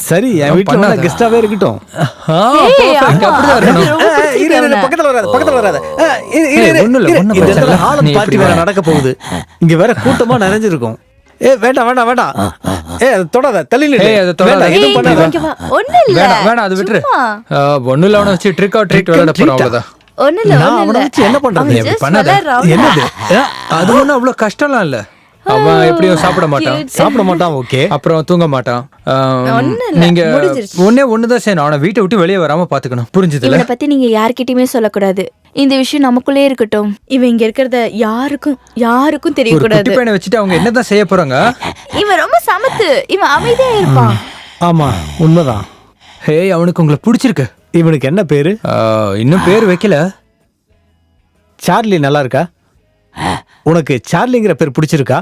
சரி, என் வீட்டுல வந்து கெஸ்டாவே இருக்கட்டும். அப்படிதான் இருக்கணும். பக்கத்துல வராத, பக்கத்துல வராத. ஒண்ணும் இல்ல, ஒண்ணும் பிரச்சனை இல்ல. ஆளும் பார்ட்டி வேற நடக்க போகுது. இங்க வேற கூட்டமா நிறைஞ்சிருக்கும். வேண்டாம் வேண்டாம் வேண்டாம். அதை தொடாத, தள்ளி நில்லு. அதை தொடாத. வேண்டாம், எதுவும் பண்ணாத. ஒண்ணும் இல்ல. வேணாம், அது விட்டுரு. சும்மா. ஒண்ணும் இல்ல, அவனை வச்சு ட்ரிக் ஆர் ட்ரீட் விளையாட போறோம், அவ்வளவுதான். ஒண்ணும் இல்ல. நான் ஒண்ணும் அவனை இல்ல. வச்சு என்ன பண்றது? அவன் அப்படி just பண்ணாத. விளையாடுறான். என்னது? அது ஒண்ணும் அவ்வளவு கஷ்டம்லாம் இல்ல. அவன் எப்படியும் சாப்பிட மாட்டான், சாப்பிட மாட்டான். ஓகே, அப்புறம் தூங்க மாட்டான். ஒண்ணும் இல்ல, நீங்க முடிஞ்சிருச்சு. ஒண்ணுதான் செய்யணும். அவனை வீட்டை விட்டு வெளியே வராம பாத்துக்கணும். புரிஞ்சுதுல? இவனை பத்தி நீங்க யார்கிட்டயுமே சொல்லக்கூடாது. இந்த விஷயம் நமக்குள்ளே இருக்கட்டும். இவன் இங்க இருக்கிறத யாருக்கும் ஒரு குட்டி தெரியக்கூடாது. பையனை வச்சுட்டு அவங்க என்னதான் செய்ய போறாங்க? இவன் ரொம்ப சமத்து. இவன் அமைதியா இருப்பான். ஆமா, உண்மைதான். ஹேய், அவனுக்கு உங்களை பிடிச்சிருக்கு. இவனுக்கு என்ன பேரு? இன்னும் பேர் வைக்கல. சார்லி நல்லா இருக்கா? உனக்கு சார்லிங்கிற பேர் பிடிச்சிருக்கா?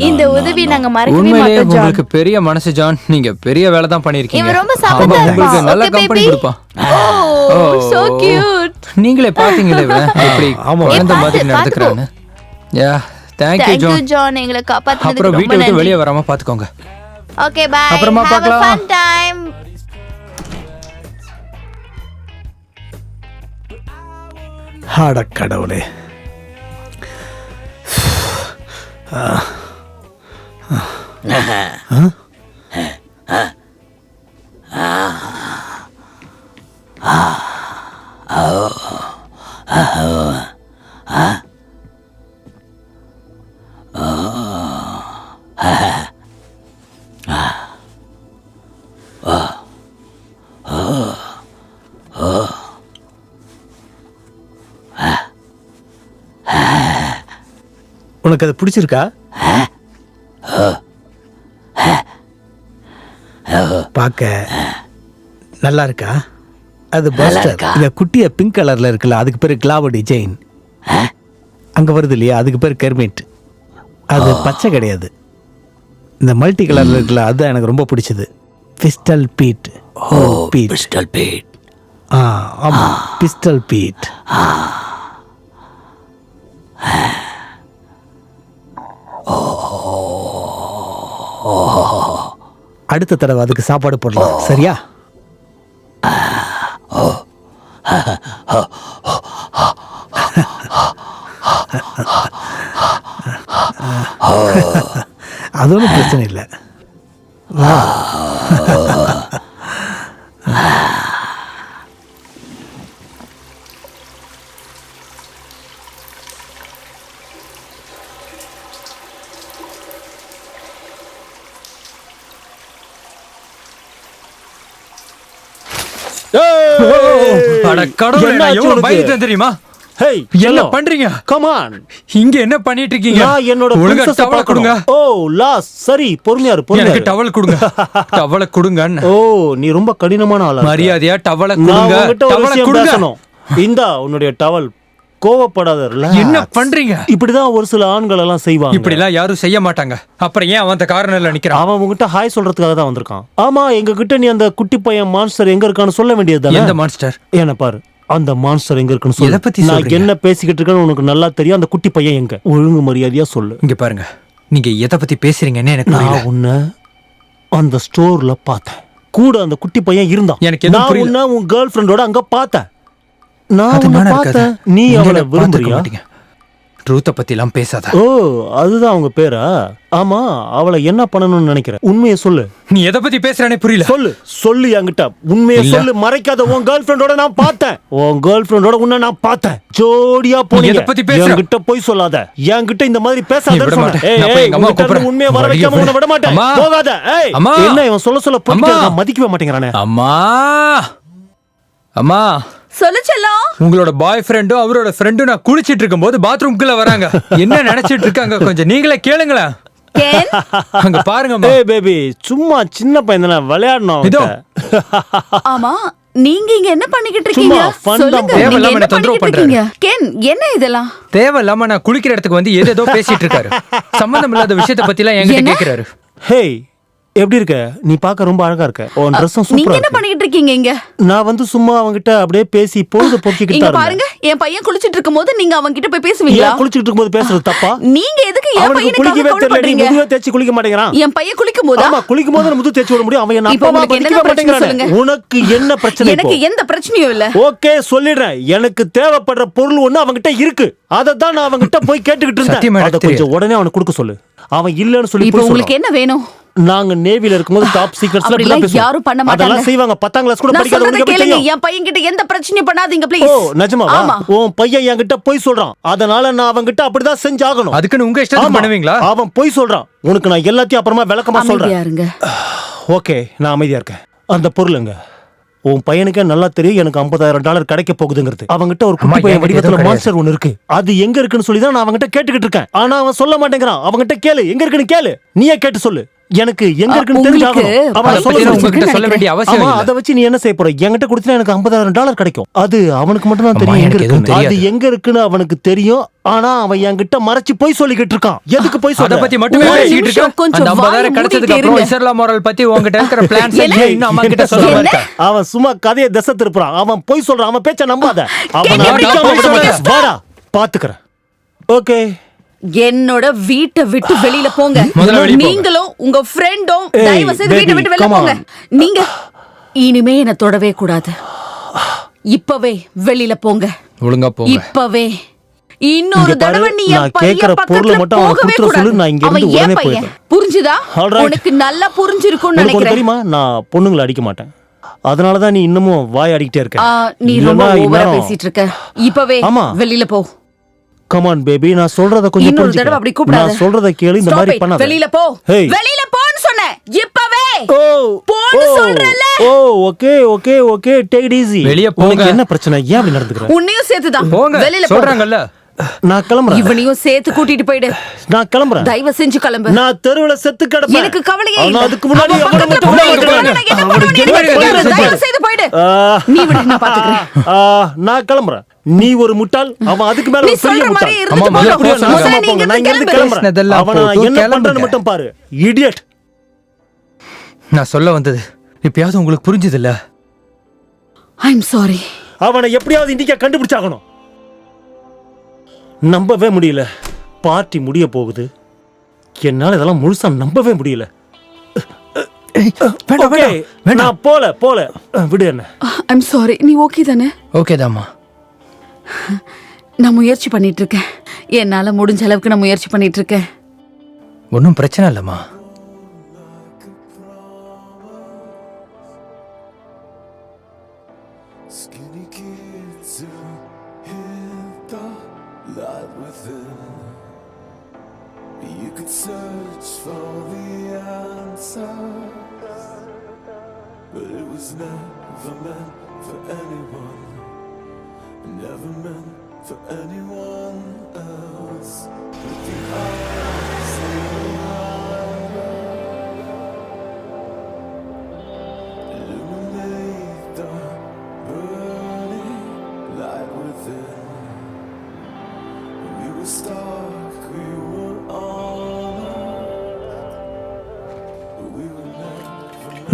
இந்த உதவி நாங்க மறக்கவே உண்மையிலேயே மாட்டோம் ஜான். உங்களுக்கு பெரிய மனசு ஜான். நீங்க பெரிய வேலை தான் பண்ணிருக்கீங்க. இவன் ரொம்ப சமத்தா உங்களுக்கு இருப்பான். நல்ல Okay, கம்பெனி baby? கொடுப்பான். Oh, so cute. நீங்களே பாத்தீங்களே இவன் எப்படி ஆமா. குழந்தை மாதிரி பாத்து நடந்துக்கிறான்னு. Yeah, thank you Thank you John. John. எங்களை காப்பாத்துனதுக்கு அப்புறம் ரொம்ப வீட்டை விட்டு நன்றி. வெளியே வராம பாத்துக்கோங்க. Okay, bye. அப்புறமா Have a பார்க்கலாம். fun time. அட கடவுளே. உனக்கு அது பிடிச்சிருக்கா? பார்க்க நல்லா இருக்கா? அது பஸ்டர். இந்த குட்டிய பிங்க் கலர்ல இருக்குல்ல, அதுக்கு பேரு கிளாவடி ஜெயின். அங்க வருது இல்லையா, அதுக்கு பேரு கெர்மிட். அது பச்சை கிடையாது, இந்த மல்டி கலர்ல இருக்குல்ல, அதுதான் எனக்கு ரொம்ப பிடிச்சது. Pistol beat. Pistol beat. ஆமா, பிஸ்டல் பீட். அடுத்த தடவை அதுக்கு சாப்பாடு போடலாம், சரியா? அது ஒன்றும் பிரச்சனை இல்லை. அட கடவுளே, நான் எவ்வளவு பயந்துட்டேன் தெரியுமா? Hey, என்ன hello. பண்றீங்க? Come on. இங்க என்ன பண்ணிட்டு இருக்கீங்க? நான் என்னோட ஒழுங்கா princess-அ டவலை கொடுங்க. பார்க்கணும். ஓ லாஸ், சரி பொறுமையா இரு, பொறுமையா எனக்கு இரு. டவல் கொடுங்க. டவலை கொடுங்க. ஓ, நீ ரொம்ப கடினமான ஆளா இருக்க. மரியாதையா டவலை நான் கொடுங்க. உன்கிட்ட ஒரு டவலை விஷயம் கொடுங்க. பேசணும். இந்தா உன்னுடைய டவல். கோவப்படாதல்ல. என்ன பண்றீங்க? இப்படிதான் ஒரு சில ஆண்கள் எல்லாம் செய்வாங்க. இப்படி எல்லாம் யாரும் செய்ய மாட்டாங்க. அப்புறம் ஏன் அவன் அந்த கார்னர்ல நிக்கிறான்? அவன் உங்ககிட்ட ஹாய் சொல்றதுக்காக தான் வந்திருக்கான். ஆமா, எங்க கிட்ட நீ அந்த குட்டி பையன் மான்ஸ்டர் எங்க இருக்கான்னு சொல்ல வேண்டியது எந்த மான்ஸ்டர்? என்ன பாரு, அந்த மான்ஸ்டர் எங்க இருக்குன்னு சொல்லு. எதை பத்தி நான் சொல்றீங்க? என்ன பேசிக்கிட்டு இருக்கேன்னு உனக்கு நல்லா தெரியும். அந்த குட்டி பையன் எங்க? ஒழுங்கு மரியாதையா சொல்லு. இங்க பாருங்க, நீங்க எதை பத்தி பேசுறீங்கன்னு எனக்கு புரியல. நான் உன்னை அந்த ஸ்டோர்ல பார்த்தேன். கூட அந்த குட்டி பையன் இருந்தான். எனக்கு எதுவும் நான் புரியல. உன்னை உன் கேர்ள் ஃப்ரெண்டோட அங்க பார்த்தேன். நான் அது உன்னை நானா பார்த்தேன். இருக்காது. நீ நீங்க அவளை என்ன பார்த்திருக்க விரும்புறியா? மாட்டீங்க. ட்ரூத்தை பத்தி எல்லாம் பேசாத. ஓ, அதுதான் அவங்க பேரா? ஆமா, அவளை என்ன பண்ணணும்னு நினைக்கிற? உண்மையை சொல்லு. நீ எதை பத்தி பேசுறானே புரியல. சொல்லு என்கிட்ட உண்மையை இல்ல. சொல்லு. மறைக்காத. உன் கேர்ள் ஃப்ரெண்டோட நான் பார்த்தேன். உன் கேர்ள் ஃப்ரெண்டோட உன்னை நான் பார்த்தேன். ஜோடியா போனீங்க. எதை பத்தி பேசுற? என்கிட்ட போய் சொல்லாத. என்கிட்ட இந்த மாதிரி நீ பேசாதன்னு விட சொன்னேன். மாட்டேன். ஏய், நான் போய் எங்க அம்மா உன்கிட்ட இருந்து கூப்பிடுறேன். உண்மையை வர வடிய வைக்காம உன்னை விட மாட்டேன். அம்மா. போகாத. ஏய், அம்மா. என்ன இவன் சொல்ல அம்மா. நான் மதிக்கவே மாட்டேங்கிறானே. அம்மா, அம்மா, சொல்லு செல்லம். உங்களோட பாய் ஃப்ரெண்டும் அவரோட ஃப்ரெண்டும் நான் குளிச்சிட்டு இருக்கும்போது பாத்ரூம்குள்ள வராங்க. என்ன நினைச்சிட்டு இருக்காங்க கொஞ்சம் நீங்களே கேளுங்களேன். கேன் அங்க பாருங்கம்மா. ஏய் பேபி, சும்மா சின்ன பையன் தானே, விளையாடணும் இதோ. அவன்கிட்ட. ஆமா, நீங்க இங்க என்ன பண்ணிக்கிட்டு இருக்கீங்க? சும்மா fun தான் சொல்லுங்க, bro. நீங்க தேவையில்லாம என்ன என்ன தொந்தரவு பண்ணிக்கிட்டு இருக்கீங்க? கென், என்ன இதெல்லாம்? தேவையில்லாம நான் குளிக்கிற இடத்துக்கு வந்து ஏதேதோ பேசிட்டு இருக்காரு. சம்பந்தம் இல்லாத விஷயத்தை பத்தி எல்லாம் என்கிட்ட என்ன? கேக்குறாரு. ஹேய், எப்படி இருக்க? நீ பார்க்க ரொம்ப அழகா இருக்க. உன் ட்ரெஸ்ஸும் நீங்க சூப்பரா என்ன இருக்கு. பண்ணிக்கிட்டு இருக்கீங்க இங்க? நான் வந்து சும்மா அவங்கிட்ட அப்படியே பேசி பொழுது போக்கிக்கிட்டு இங்க தான் பாருங்க, இருந்தேன். என் பையன் குளிச்சிட்டு இருக்கும்போது நீங்க அவங்க கிட்ட போய் பேசுவீங்களா? ஏன் குளிச்சிட்டு இருக்கும்போது பேசுறது தப்பா? நீங்க எதுக்கு என் அவனுக்கு பையனுக்காக குளிக்கவே தெரியல, நீ கவலைப்படுறீங்க? முதுவே தேய்ச்சி குளிக்க மாட்டேங்கிறான். என் பையன் குளிக்கும் போதா? ஆமா, குளிக்கும் போது முது தேய்ச்சி விட முடியும். அவன் என்ன இப்போ அப்பா உங்களுக்கு படிக்கவே என்ன பிரச்சனை மாட்டேங்கிறானே. சொல்லுங்க. உனக்கு என்ன பிரச்சனை இப்போ? எனக்கு எந்த பிரச்சனையும் இல்ல. ஓகே, சொல்லிடுறேன். எனக்கு தேவைப்படுற பொருள் ஒண்ணு அவங்கிட்ட இருக்கு. அதை தான் நான் அவங்கிட்ட போய் கேட்டுக்கிட்டு சத்தியமா இருந்தேன். எனக்கு அதை கொஞ்சம் உடனே அவனுக்கு கொடுக்க சொல்லு. அவன் இல்லன்னு சொல்லி இப்போ போய் உங்களுக்கு சொல்றான். என்ன வேணும்? நாங்க நேவில இருக்கும்போது டாப் சீக்ரெட்ஸ்ல அப்படிலாம் இப்படி பேசுவோம். யாரும் பண்ண மாட்டாங்க. அதெல்லாம் செய்வாங்க. 10ஆம் கிளாஸ் கூட நான் படிக்காத சொல்றத உனக்கு எப்படி கேளுங்க. தெரியும்? என் பையன் கிட்ட எந்த பிரச்சனையும் பண்ணாதீங்க ஓ, ப்ளீஸ். நிஜமாவா? ஆமா. உன் பையன் என்கிட்ட போய் சொல்றான். அதனால நான் அவன்கிட்ட அப்படிதான் செஞ்சாகணும். அதுக்குன்னு உங்க இஷ்டத்துக்கு ஆமா, பண்ணுவீங்களா? அவன் போய் சொல்றான். உனக்கு நான் எல்லாத்தையும் அப்புறமா விளக்கமா அமைதியா சொல்றேன். இருங்க. ஓகே, நான் அமைதியா இருக்கேன். அந்த பொருளுங்க உன் பையனுக்கே நல்லா தெரியும். எனக்கு $50,000 கிடைக்க போகுதுங்கிறது. அவங்கிட்ட ஒரு அம்மா, குட்டி பையன் என்கிட்ட வடிவத்துல எதுவும் மான்ஸ்டர் ஒன்னு இருக்கு. அது எங்க இருக்குன்னு சொல்லி தான் நான் அவங்கிட்ட கேட்டுக்கிட்டு இருக்கேன். ஆனா அவன் சொல்ல மாட்டேங்கிறான். அவங்கிட்ட கேளு, எங்க இருக்குன்னு கேளு. நீயே கேட்டு சொல்லு. எனக்கு எங்க இருக்குன்னு உங்களுக்கு தெரிஞ்சாகணும். அவன் அதை சொல்ல பத்தி நான் சொல்லு. உங்ககிட்ட சொல்ல வேண்டிய அவசியம் ஆமா, இல்ல. அதை வச்சு நீ என்ன செய்ய போற? என்கிட்ட கொடுத்தா எனக்கு $50,000 கிடைக்கும். அது அவனுக்கு மட்டும் தான் அம்மா, தெரியும் எங்க எனக்கு எதுவும் இருக்குன்னு. அது தெரியாது. எங்க இருக்குன்னு அவனுக்கு தெரியும். ஆனா அவன் என்கிட்ட மறைச்சு போய் சொல்லிக்கிட்டு இருக்கான். எதுக்கு போய் அத சொல்ற? பத்தி மட்டுமே ஒரு பேசிட்டு நிமிஷம், இருக்க. கொஞ்சம் அந்த 50,000 வாயை கிடைச்சதுக்கு மூடிட்டு அப்புறம் இருங்க. இஸ்லாம் மோரல் பத்தி உங்ககிட்ட இருக்கிற பிளான்ஸ் என்ன? இன்னும் அம்மா கிட்ட சொல்லாம இருக்க. அவன் சும்மா கதையை திசை திருப்புறான். அவன் போய் சொல்றான். அவன் பேச்ச நம்பாத. அவன் கேட்க நம்பிக்காம போய் விட சொல்லுங்க. மாட்டேன். வாடா, பாத்துக்கறேன். ஓகே, என்னோட வீட்டை விட்டு வெளியில போங்க. முதல்ல வெளிய போங்க. நீங்களும் உங்க ஃப்ரெண்டும் ஏய், தயவு செய்து வீட்டை baby, விட்டு வெளியில come போங்க. on. நீங்க இனிமே என்ன தொடவே கூடாது. இப்பவே வெளியில போங்க. ஒழுங்கா போங்க. இப்பவே. இன்னொரு இங்க பாரு, தடவை நீ நான் என் பையன் கேக்குற பொருளை பக்கத்துல மட்டும் அவனுக்கு போகவே கொடுத்துட சொல்லு, கூடாது. நான் இங்க அவன் இருந்து ஏன் உடனே பையன்? போயிடுறேன். புரிஞ்சுதா? All right. உனக்கு நல்லா புரிஞ்சிருக்கும்னு உனக்கு ஒண்ணு நினைக்கிறேன். தெரியுமா? நான் பொண்ணுங்களை அடிக்க மாட்டேன். அதனாலதான் நீ இன்னமும் வாய் அடிக்கிட்டே இருக்க. நீ ரொம்ப இல்லைன்னா ஓவரா இந்நேரம் பேசிட்டு இருக்க. இப்பவே ஆமா. வெளியில போ. கமான் பேபி, நான் சொல்றத கொஞ்சம் இன்னொரு புரிஞ்சுக்க. தடவை அப்படி கூப்பிடாத. நான் சொல்றத கேளு, இந்த Stop மாதிரி it. பண்ணாத. வெளியில போ. Hey. வெளியில போன்னு சொன்னேன். இப்பவே. ஓ, போன்னு சொல்றேன்ல. ஓ, okay okay okay, take it easy. வெளிய போங்க. உனக்கு என்ன பிரச்சனை? ஏன் அப்படி நடந்துக்கிற? உன்னையும் சேர்த்துதான். போங்க. வெளியில போ. சொல்றாங்கல்ல. நான் கிளம்புறேன். இவனையும் சேர்த்து கூட்டிட்டு போயிடு. நான் கிளம்புறேன். தயவு செஞ்சு கிளம்பு. நான் தெருவுல செத்து கிடப்பேன். எனக்கு கவலையே ஆனா இல்ல. அதுக்கு முன்னாடி அவன் அவனை பக்கத்துல மட்டும் போய் விட இருக்கிறான். மாட்டேன். நான் என்ன அவனுக்கு பண்ணுவேன்னு எனக்கு என்ன தெரியாது. தெரியாது. தயவு செய்து போயிடு. ஆ, நீ விடு, நான் பாத்துக்கிறேன். நான் கிளம்புறேன். நீ ஒரு முட்டாள், அவன் அதுக்கு மேல நீ ஒரு பெரிய சொல்ற முட்டாள். மாதிரி இருந்துட்டு ஆமா, போங்க. அப்படியே முதல்ல நாசமா நீ போங்க. நான் இங்கிருந்து இங்கிருந்து கிளம்பு. கிளம்புறேன். பேசினதெல்லாம் அவனை நான் போதும், என்ன கிளம்புங்க. பண்றேன்னு மட்டும் பாரு. இடியட். நான் சொல்ல வந்தது இப்பயாவது உங்களுக்கு புரிஞ்சது இல்ல? I'm sorry. அவனை எப்படியாவது இன்னைக்கு கண்டுபிடிச்சாகணும். நம்பவே முடியல. பார்ட்டி முடிய போகுது. என்னால இதெல்லாம் முழுசா நம்பவே முடியல. Okay, நான் போல விடு என்ன. I'm sorry. நீ ஓகே தானே? ஓகே தாம்மா. நான் முயற்சி பண்ணிட்டு இருக்கேன். என்னால முடிஞ்ச அளவுக்கு நான் முயற்சி பண்ணிட்டு இருக்கேன். ஒன்றும் பிரச்சனை இல்லைம்மா.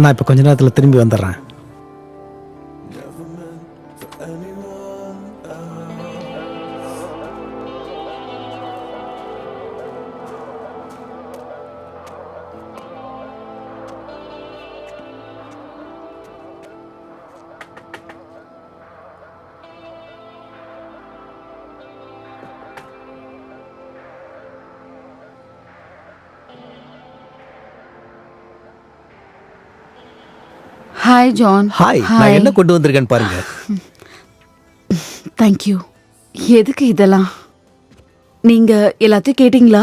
நான் இப்போ கொஞ்ச நேரத்தில் திரும்பி வந்துடுறேன். Hi John. ஹாய், நான் என்ன கொண்டு வந்திருக்கேன்னு பாருங்க. தேங்க்யூ. எதுக்கு இதெல்லாம்? நீங்க எல்லாத்தையும் கேட்டீங்களா?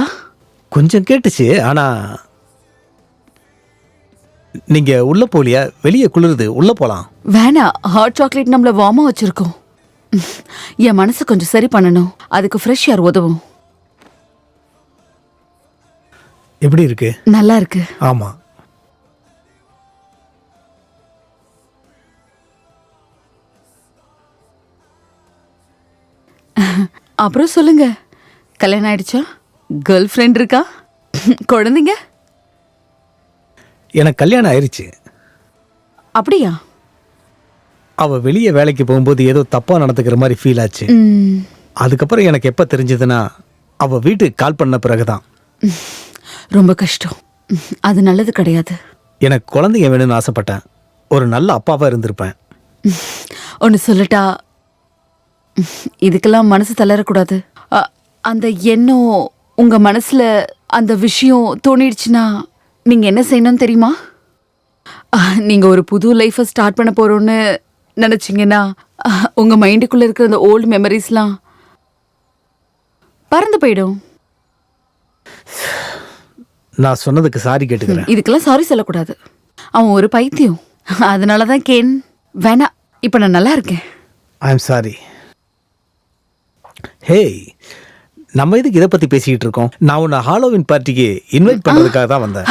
கொஞ்சம் கேட்டுச்சு, ஆனா நீங்க உள்ள போலியா? வெளியே குளிருது, உள்ள போலாம். வேணா, ஹாட் சாக்லேட் நம்மள வார்மா வச்சிருக்கோம். என் மனசை கொஞ்சம் சரி பண்ணணும். அதுக்கு ஃப்ரெஷ் ஏர் உதவும். எப்படி இருக்கு? நல்லா இருக்கு. ஆமா. அப்புறம் சொல்லுங்க, கல்யாணம் ஆயிடுச்சா? கேர்ள் ஃப்ரெண்ட் இருக்கா? குழந்தைங்க? எனக்கு கல்யாணம் ஆயிருச்சு. அப்படியா? அவ வெளியே வேலைக்கு போகும்போது ஏதோ தப்பா நடந்துக்கிற மாதிரி ஃபீல் ஆச்சு. அதுக்கப்புறம் எனக்கு எப்ப தெரிஞ்சதுன்னா அவ வீட்டுக்கு கால் பண்ண பிறகுதான். ரொம்ப கஷ்டம். அது நல்லது கிடையாது. எனக்கு குழந்தைங்க வேணும்னு ஆசைப்பட்டேன். ஒரு நல்ல அப்பாவா இருந்திருப்பேன். ஒன்று சொல்லட்டா, இதுக்கெல்லாம் மனசு தளரக்கூடாது. அந்த எண்ணம் உங்க மனசுல அந்த விஷயம் தோணிடுச்சுன்னா நீங்க என்ன செய்யணும்னு தெரியுமா? நீங்க ஒரு புது லைஃபை ஸ்டார்ட் பண்ண போறோம்னு நினைச்சீங்கன்னா உங்க மைண்டுக்குள்ள இருக்கிற அந்த ஓல்டு மெமரிஸ்லாம் பறந்து போயிடும். நான் சொன்னதுக்கு சாரி கேட்டுக்கிறேன். இதுக்கெல்லாம் சாரி சொல்லக்கூடாது. அவன் ஒரு பைத்தியம். அதனாலதான் கேன் வேணா. இப்ப நான் நல்லா இருக்கேன். I am sorry. ஹேய், நம்ம இதுக்கு இதை பத்தி பேசிக்கிட்டு இருக்கோம்? நான் உன்னை ஹாலோவின் பார்ட்டிக்கு இன்வைட் பண்றதுக்காக தான் வந்தேன்.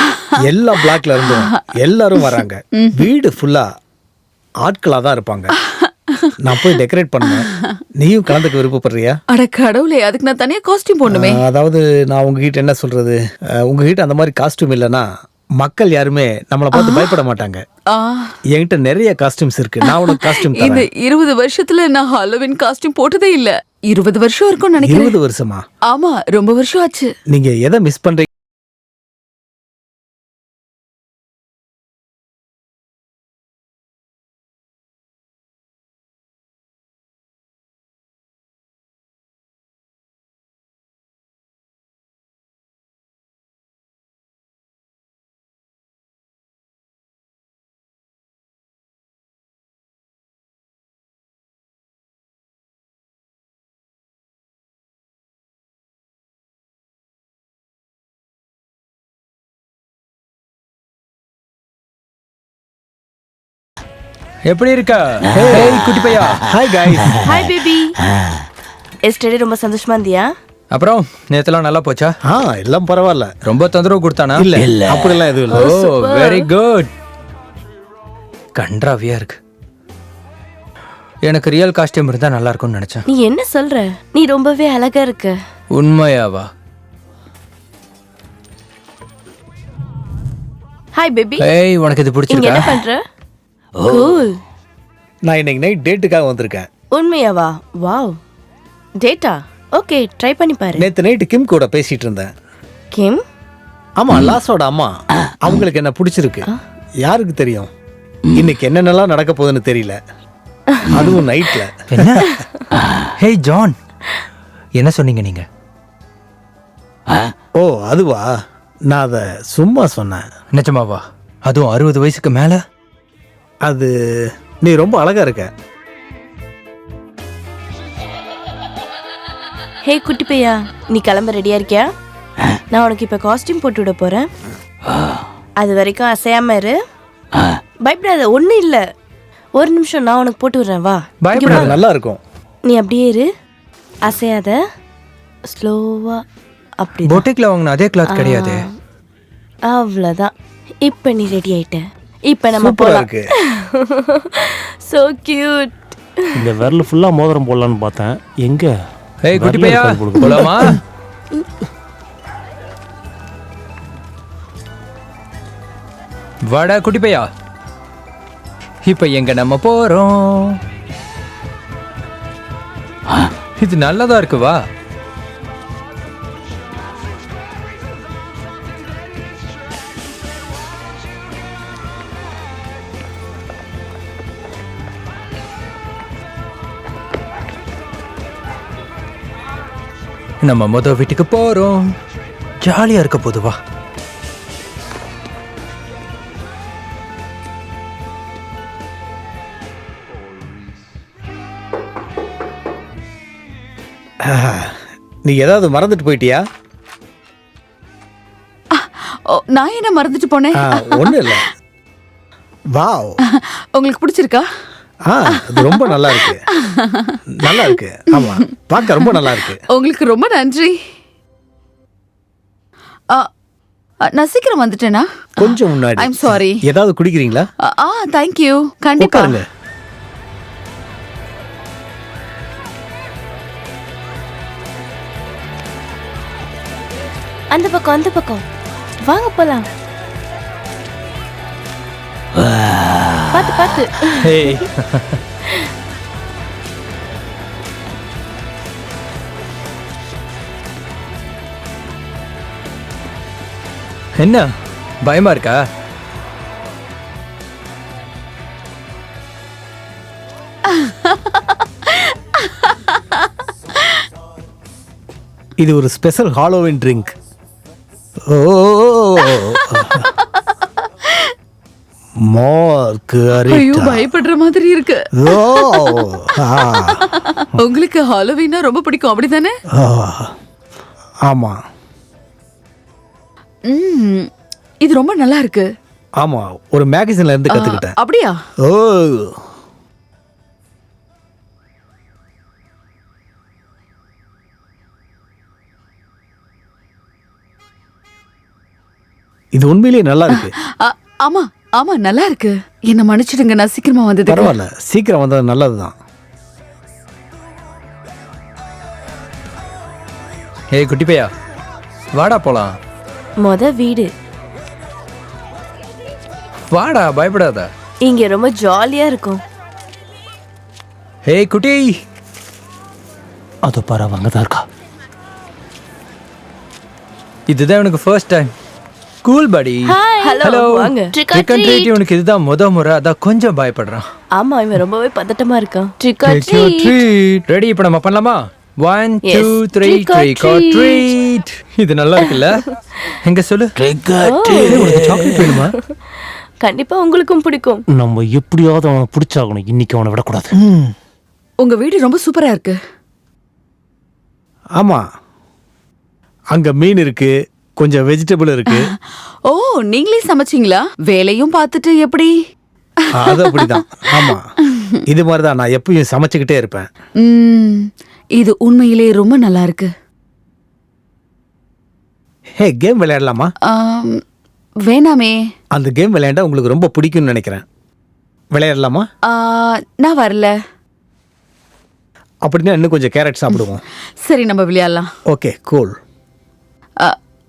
எல்லா பிளாக்ல இருந்தும் எல்லாரும் வராங்க. வீடு ஃபுல்லா ஆட்களா தான் இருப்பாங்க. நான் போய் டெக்கரேட் பண்ணுவேன். நீயும் கலந்துக்க விருப்பப்படுறியா? அட கடவுளே, அதுக்கு நான் தனியா காஸ்டியூம் போடணுமே. அதாவது நான் உங்ககிட்ட என்ன சொல்றது, உங்ககிட்ட அந்த மாதிரி காஸ்டியூம் இல்லைன்னா மக்கள் யாருமே நம்மளை பார்த்து பயப்பட மாட்டாங்க. என்கிட்ட நிறைய காஸ்டியூம்ஸ் இருக்கு. நான் உனக்கு காஸ்டியூம் இந்த 20 வருஷத்துல நான் ஹாலோவின் காஸ்டியூம் போட்டதே இல்ல. 20 வருஷம் இருக்கும்னு நினைக்கிறேன். 20 வருஷமா? ஆமா, ரொம்ப வருஷம் ஆச்சு. நீங்க எதை மிஸ் பண்றீங்க? எப்படி இருக்கா? ஹேய் குட்டி பையா. Hi guys. Hi baby. Yesterday ரொம்ப சந்தோஷமா இருந்தியா? அப்புறம் நேத்தெல்லாம் நல்லா போச்சா? எல்லாம் பரவாயில்ல. ரொம்ப தொந்தரவு கொடுத்தானா? இல்ல அப்படிலாம் எதுவும் இல்ல. ஓ வெரி குட். கன்றாவியா இருக்கு. எனக்கு ரியல் காஸ்டியூம் இருந்தா நல்லா இருக்கும்னு நினைச்சேன். நீ என்ன சொல்ற? நீ ரொம்பவே அழகா இருக்க. உண்மையாவா? Hi baby. ஏய், உனக்கு இது இங்க பிடிச்சிருக்கா? என்ன பண்ற? கூல். நான் இன்னைக்கு நைட் டேட்டுக்காக வந்திருக்கேன். உண்மையாவா? வாவ். டேட்டா? ஓகே, ட்ரை பண்ணி பாரு. நேத்து நைட் கிம் கூட பேசிட்டு இருந்தேன். கிம்? ஆமா, லாஸோட அம்மா. அவங்களுக்கு என்ன பிடிச்சிருக்கு. யாருக்கு தெரியும் இன்னைக்கு என்னென்னலாம் நடக்க போகுதுன்னு தெரியல. அதுவும் நைட்ல. என்ன? ஹேய் ஜான், என்ன சொன்னீங்க நீங்க? ஓ அதுவா? நான் அதை சும்மா சொன்னேன். நிஜமாவா? அதுவும் 60 வயசுக்கு மேல? அது நீ ரொம்ப அழகா இருக்க. ஹே குட்டி பையா, நீ கிளம்ப ரெடியா இருக்கியா? நான் உனக்கு இப்ப காஸ்டியூம் போட்டு விட போறேன். அது வரைக்கும் அசையாம இரு. பயப்படாத, ஒன்றும் இல்லை. ஒரு நிமிஷம், நான் உனக்கு போட்டு விடுறேன். வா. பயப்படாத, நல்லா இருக்கும். நீ அப்படியே இரு, அசையாத, ஸ்லோவா. அப்படி பொட்டிக்ல வாங்கின அதே கிளாத் கிடையாது. அவ்வளோதான். இப்போ நீ ரெடி ஆயிட்ட. இப்போ நம்ம போலாம். So cute. இந்த விரல் ஃபுல்லா மோதிரம் போடலான்னு பார்த்தேன். எங்க? ஏய் குட்டி பையா, போலாமா? வாடா குட்டி பையா. இப்ப எங்க நம்ம போறோம்? இது நல்லதா இருக்கு. வா. நம்ம வீட்டுக்கு போறோம். ஜாலியா இருக்க போதுவா. நீ ஏதாவது மறந்துட்டு போயிட்டியா? நான் என்ன மறந்துட்டு போனேன்? ஒண்ணும் இல்ல. வாவ். உங்களுக்கு பிடிச்சிருக்கா? அது ரொம்ப நல்லா இருக்கு. நல்லா இருக்கு. ஆமா, பார்க்க ரொம்ப நல்லா இருக்கு. உங்களுக்கு ரொம்ப நன்றி. நான் சீக்கிரம் வந்துட்டேனா? கொஞ்சம் முன்னாடி. I'm sorry. ஏதாவது குடிக்கிறீங்களா? Thank you. கண்டிப்பா. அந்த பக்கம் வாங்க போலாம். பாத்து ஏய் என்ன பயமா இருக்கா? இது ஒரு ஸ்பெஷல் ஹாலோவின் ட்ரிங்க். ஓ மார்க் ஐயோ பயப்படுற மாதிரி இருக்கு. ஓ உங்களுக்கு ஹாலோவீனா ரொம்ப பிடிக்கும் அப்படிதானே? ஆமா இது ரொம்ப நல்லா இருக்கு. ஆமா, ஒரு மேகசின்ல இருந்து கத்துக்கிட்டேன். அப்படியா? ஓ இது உண்மையிலேயே நல்லா இருக்கு. ஆமா ஆமா நல்லா இருக்கு. என்ன மன்னிச்சிடுங்க, நான் சீக்கிரமா வந்தது. பரவாயில்ல, சீக்கிரம் வந்தது நல்லதுதான். ஏய் குட்டி பையா, வாடா போலாம். வீடு வாடா, பயப்படாத. இங்க ரொம்ப ஜாலியா இருக்கும். ஏய் குட்டி, அது பாரு அங்கதான் இருக்கா. இதுதான் உனக்கு ஃபர்ஸ்ட் டைம். கூல் படி. ஹலோ வாங்க. ட்ரிக் அண்ட் ட்ரீட் உனக்கு இதுதான் முறை, அதான் கொஞ்சம் பயப்படுறான். ஆமா, இவன் ரொம்பவே பதட்டமா இருக்கான். Trick Trick or treat. Ready? இப்போ நம்ம பண்ணலாமா? 1 2 3 ட்ரிக் ஆர் ட்ரீட். இது நல்லா இருக்குல்ல? எங்க சொல்லு. Trick R treat. உனக்கு சாக்லேட் வேணுமா? கண்டிப்பா உங்களுக்கும் பிடிக்கும். நம்ம எப்படியாவது அவனை பிடிச்சாகணும். இன்னைக்கு அவனை விடக்கூடாது. உங்க வீடு ரொம்ப சூப்பரா இருக்கு. ஆமா, அங்க மீன் இருக்கு, கொஞ்சம் வெஜிடபிள் இருக்கு. ஓ, நீங்களே சமைச்சீங்களா? வேலையும் பார்த்துட்டு எப்படி? அது அப்படிதான். ஆமா, இது மாதிரிதான் நான் எப்பயும் சமைச்சுக்கிட்டே இருப்பேன். இது உண்மையிலே ரொம்ப நல்லா இருக்கு. ஹே, கேம் விளையாடலாமா? வேணாமே. அந்த கேம் விளையாண்டா உங்களுக்கு ரொம்ப பிடிக்கும்னு நினைக்கிறேன். விளையாடலாமா? நான் வரல. அப்படின்னா இன்னும் கொஞ்சம் கேரட் சாப்பிடுவோம். சரி, நம்ம விளையாடலாம். Okay, cool.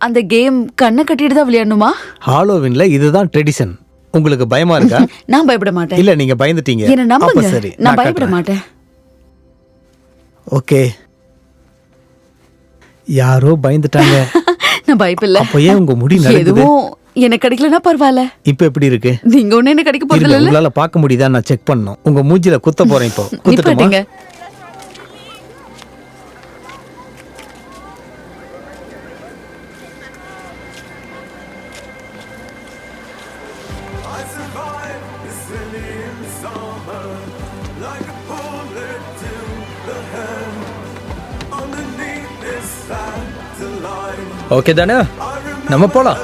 அந்த கேம் கண்ணை கட்டிட்டு தான் விளையாடணுமா? ஹாலோவின்ல இதுதான் ட்ரெடிஷன். உங்களுக்கு பயமா இருக்கா? நான் பயப்பட மாட்டேன். இல்ல, நீங்க பயந்துட்டீங்க. என்ன நம்புங்க. அப்ப சரி, நான் பயப்பட மாட்டேன். ஓகே. யாரோ பயந்துட்டாங்க. நான் பயப்படல. அப்ப ஏன் உங்க முடி நடக்குது? எதுவும் எனக்கு கிடைக்கலனா பரவாயில்ல. இப்ப எப்படி இருக்கு? நீங்க ஒண்ணு என்ன கிடைக்க போறது இல்ல. உங்களால பார்க்க முடியுதா? நான் செக் பண்ணனும். உங்க மூஞ்சில குத்த போறேன் இப்போ. குத்தட்டுமா? நிப்பாட்டுங்க. ஓகே தானே? நம்ம போலாம்.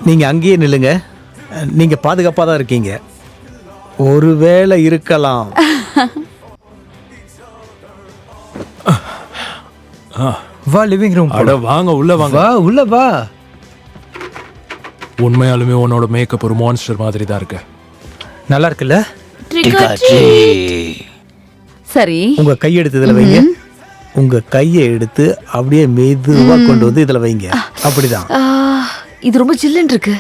நீங்க அங்கேயே நில்லுங்க. நீங்க பாதுகாப்பா தான் இருக்கீங்க. ஒருவேளை இருக்கலாம். வா, லிவிங் ரூம். அட வாங்க, உள்ள வாங்க. வா, உள்ள வா. உண்மையாலுமே உன்னோட மேக்கப் ஒரு மான்ஸ்டர் மாதிரி தான் இருக்கு. நல்லா இருக்குல்ல? சரி, உங்க கை எடுத்து இதுல வைங்க. உங்க கையை எடுத்து அப்படியே மெதுவா கொண்டு வந்து இதுல வைங்க. அப்படிதான். இது ரொம்ப ஜில்லுன்னு இருக்கு.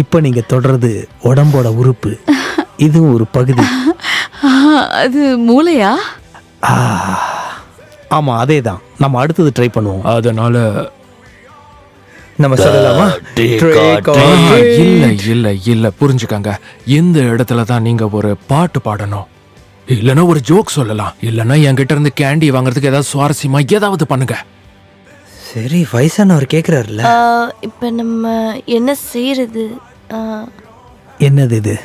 இப்ப நீங்க தொடர்றது உடம்போட உறுப்பு. இதுவும் ஒரு பகுதி. அது மூளையா? ஆமா, அதேதான். நம்ம அடுத்தது ட்ரை பண்ணுவோம். அதனால நம்ம சொல்லலாமா? இல்ல இல்ல இல்ல, புரிஞ்சுக்கங்க. இந்த இடத்துல தான் நீங்க ஒரு பாட்டு பாடணும், இல்லனா ஒரு ஜோக் சொல்லலாம், இல்லனா என்கிட்ட இருந்து கேண்டி வாங்குறதுக்கு ஏதாவது சுவாரஸ்யமா ஏதாவது பண்ணுங்க. சரி, வயசானவர் கேக்குறாருல்ல. இப்ப நம்ம என்ன செய்யறது? என்னது இது?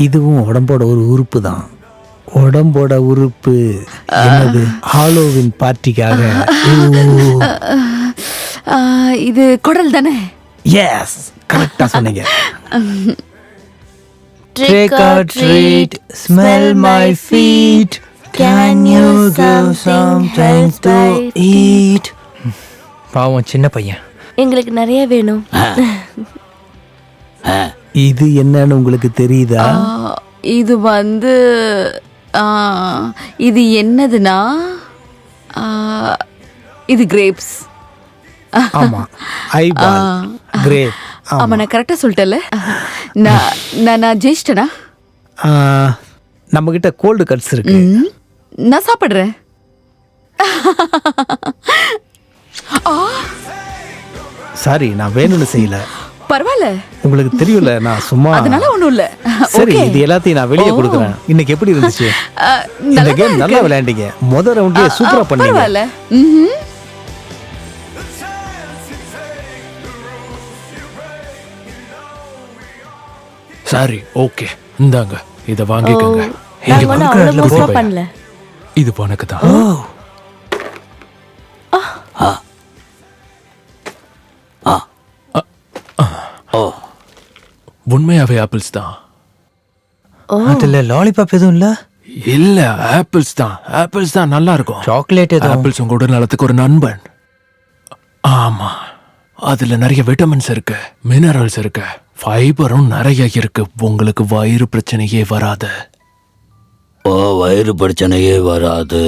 இதுவும் உடம்போட ஒரு உறுப்பு தான். உடம்போட உறுப்பு. என்னது? ஹாலோவின் பார்ட்டிக்காக. இது குடல் தானே? எஸ், கரெக்டா சொன்னீங்க. Trick or treat, smell my feet. Can you give some things to eat? பாவம் சின்ன பையன். எங்களுக்கு நிறைய வேணும். இது என்னன்னு உங்களுக்கு தெரியுதா? இது வந்து ஆ, இது என்னதுன்னா ஆ, இது கிரேப்ஸ். ஆமா ஐபால் கிரேப். ஆமா நான் கரெக்டா சொல்லிட்டேன்ல. நான் நான் நான் ஜெயிச்சிட்டேனா? நம்ம கிட்ட கோல்டு கட்ஸ் இருக்கு. நான் சாப்பிடுறேன். சாரி, நான் வேணும்னு செய்யல. பரவாயில்ல, உங்களுக்கு தெரியல, நான் சும்மா. அதனால ஒண்ணும் இல்ல. சரி, Okay. இது எல்லாத்தையும் நான் வெளியே கொடுக்குறேன். இன்னைக்கு எப்படி இருந்துச்சு? இந்த நல்லா கேம் தான் நல்லா இருக்கு. விளையாண்டீங்க. முதல் ரவுண்ட்லயே சூப்பரா பண்ணீங்க. பரவாயில்ல. சரி, ஓகே, இந்தாங்க, இத வாங்கிக்கோங்க. இங்க நாங்க ஒன்றும் அவ்வளோ கொடுக்குற மோசமாக ரூபாய். பண்ணல. இது உனக்கு தான். உண்மையாவே ஆப்பிள்ஸ் தான். அதுல லாலிபாப் எதுவும் இல்ல? இல்ல, ஆப்பிள்ஸ் தான். ஆப்பிள்ஸ் தான் நல்லா இருக்கும். சாக்லேட் எதுவும்? ஆப்பிள்ஸ் உங்க உடல் நலத்துக்கு ஒரு நண்பன். ஆமா, அதுல நிறைய விட்டமின்ஸ் இருக்கு, மினரல்ஸ் இருக்கு, ஃபைபரும் நிறைய இருக்கு. உங்களுக்கு வயிறு பிரச்சனையே வராது. ஓ, வயிறு பிரச்சனையே வராது.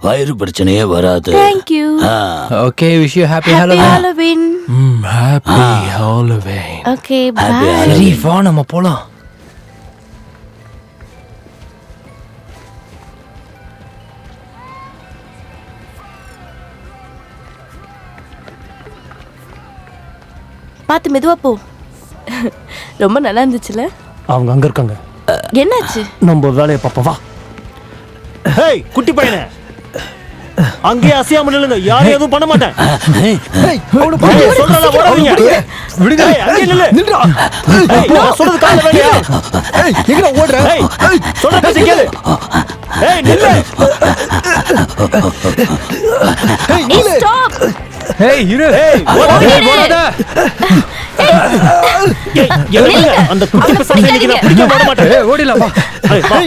வயிறு பிரச்சனையே வராது. Thank you. Okay, wish you happy happy Halloween. Halloween. Happy Halloween. Okay, Happy bye. சரி, வா நம்ம போலாம். பார்த்து மெதுவா போ. ரொம்ப நல்லா இருந்துச்சுல. அவங்க அங்க இருக்காங்க. என்னாச்சு? நம்ம வேலையை பார்ப்போம், வா. ஹேய் குட்டி பையனே, அங்கேயே அசையாம நில்லுங்க. யாரும் எதுவும் பண்ண மாட்டேன். ஏய், சொல்றேன்ல, ஓடாதீங்க. ஏய், அங்கேயே நில்லு. ஏய், நான் சொல்றது காதுல வேலையா? ஏய், சொல்ற பேச்ச கேளு. ஏய், நில்லு. ஸ்டாப். ஏய், இரு. ஓடாத. ஏய், எங்க அந்த குட்டி பசங்க இன்னைக்கு நான் பிடிக்க விட மாட்டேன். ஏய், ஓடிலாம் வா. ஏய், வா.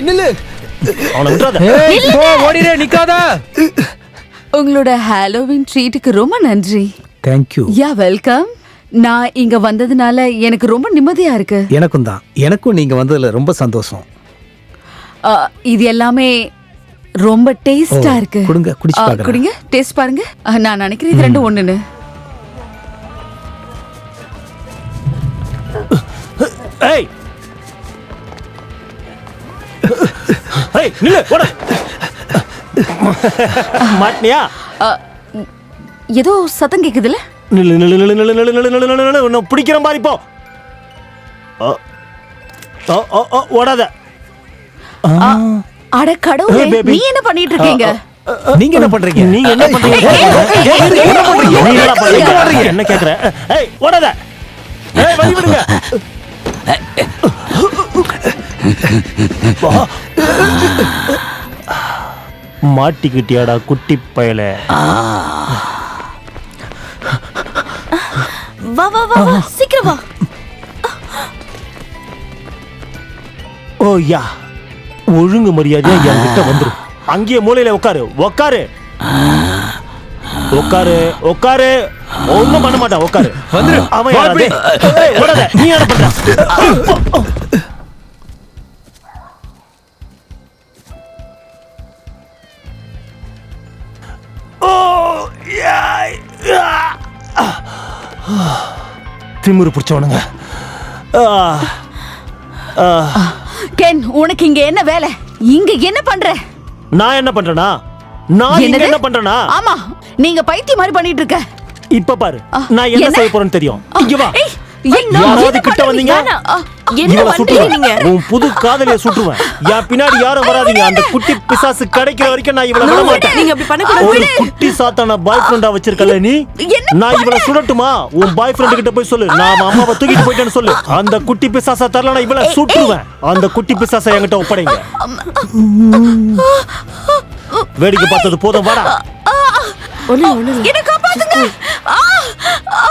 அவனை விட்டுறாத. ஏய், போ, ஓடிரே, நிக்காத. உங்களோட ஹாலோவின் ட்ரீட்டுக்கு ரொம்ப நன்றி. தேங்க்யூ. யா வெல்கம். நான் இங்க வந்ததுனால எனக்கு ரொம்ப நிம்மதியா இருக்கு. எனக்கும் தான். எனக்கும் நீங்க வந்ததுல ரொம்ப சந்தோஷம். இது எல்லாமே ரொம்ப டேஸ்டா ஓ, இருக்கு. கொடுங்க, குடிச்சு பார்க்கறேன். குடிங்க, டேஸ்ட் பாருங்க. நான் நினைக்கிறேன் இது ரெண்டும் ஒண்ணுன்னு. ஏய், ஏய், நில்லு, ஓடு. மாட்டினியா? ஏதோ சத்தம் கேக்குதுல? நில்லு நில்லு நில்லு நில்லு நில்லு நில்லு நில்லு நில்லு. உன்னை பிடிக்கிற மாதிரி போ. ஓடாத. அட கடவுளே, Hey, baby. நீ என்ன பண்ணிட்டு இருக்கீங்க? நீங்க என்ன பண்றீங்க? நீங்க என்ன பண்றீங்க? என்ன பண்றீங்க? நீ என்னடா பண்றீங்க? என்ன கேக்குற? ஏய், ஓடாத. ஏய், வழி விடுங்க. மாட்டிக்கிட்டியாடா குட்டி பயலே. வா வா வா வா, சீக்கிரம் வா. ஓ யா, ஒழுங்கு மரியாதையா என்கிட்ட வந்துரு. அங்கேயே மூலையில உட்காரு, உட்காரு, உட்காரு, உட்காரு. ஒண்ணும் பண்ண மாட்டான், உட்காரு. வந்துரு. அவன் யாராவது? ஏய், ஓடாத. நீ என்ன பண்ற? ஓ யா, திமிரு பிடிச்சவனுங்க. கென், உனக்கு இங்க என்ன வேலை? இங்க என்ன பண்ற? நான் என்ன பண்றேனா? நான் இங்க என்னது? என்ன பண்றேனா? ஆமா, நீங்க பைத்தியம் மாதிரி பண்ணிட்டு இருக்க. இப்ப பாரு, நான் என்ன செய்ய போறேன்னு தெரியும். இங்க வா. ஏய், என்ன? யாராவது என்ன கிட்ட பண்றீங்க? வந்தீங்க? என்ன இவளை பண்றீங்க சுட்டுருவேன். நீங்க? உன் புது காதலிய சுட்டுருவேன். என் பின்னாடி யாரும் வராதீங்க. அந்த குட்டி பிசாசு கிடைக்கிற வரைக்கும் நான் இவளை விட மாட்டேன். நீங்க அப்படி பண்ணக்கூடாது. ஒரு குட்டி சாத்தான பாய் ஃப்ரெண்டா வச்சிருக்கல நீ. என்ன நான் இவளை சுடட்டுமா? உன் பாய் ஃப்ரெண்ட் கிட்ட போய் சொல்லு, நான் அவன் அம்மாவை தூக்கிட்டு போயிட்டேன்னு சொல்லு. அந்த குட்டி பிசாசை தரலனா இவளை சுட்டுருவேன். அந்த குட்டி பிசாசை என்கிட்ட ஒப்படைங்க. வேடிக்கை பார்த்தது போதும், வாடா. ஒண்ணு ஒண்ணு. என்ன காப்பாத்துங்க.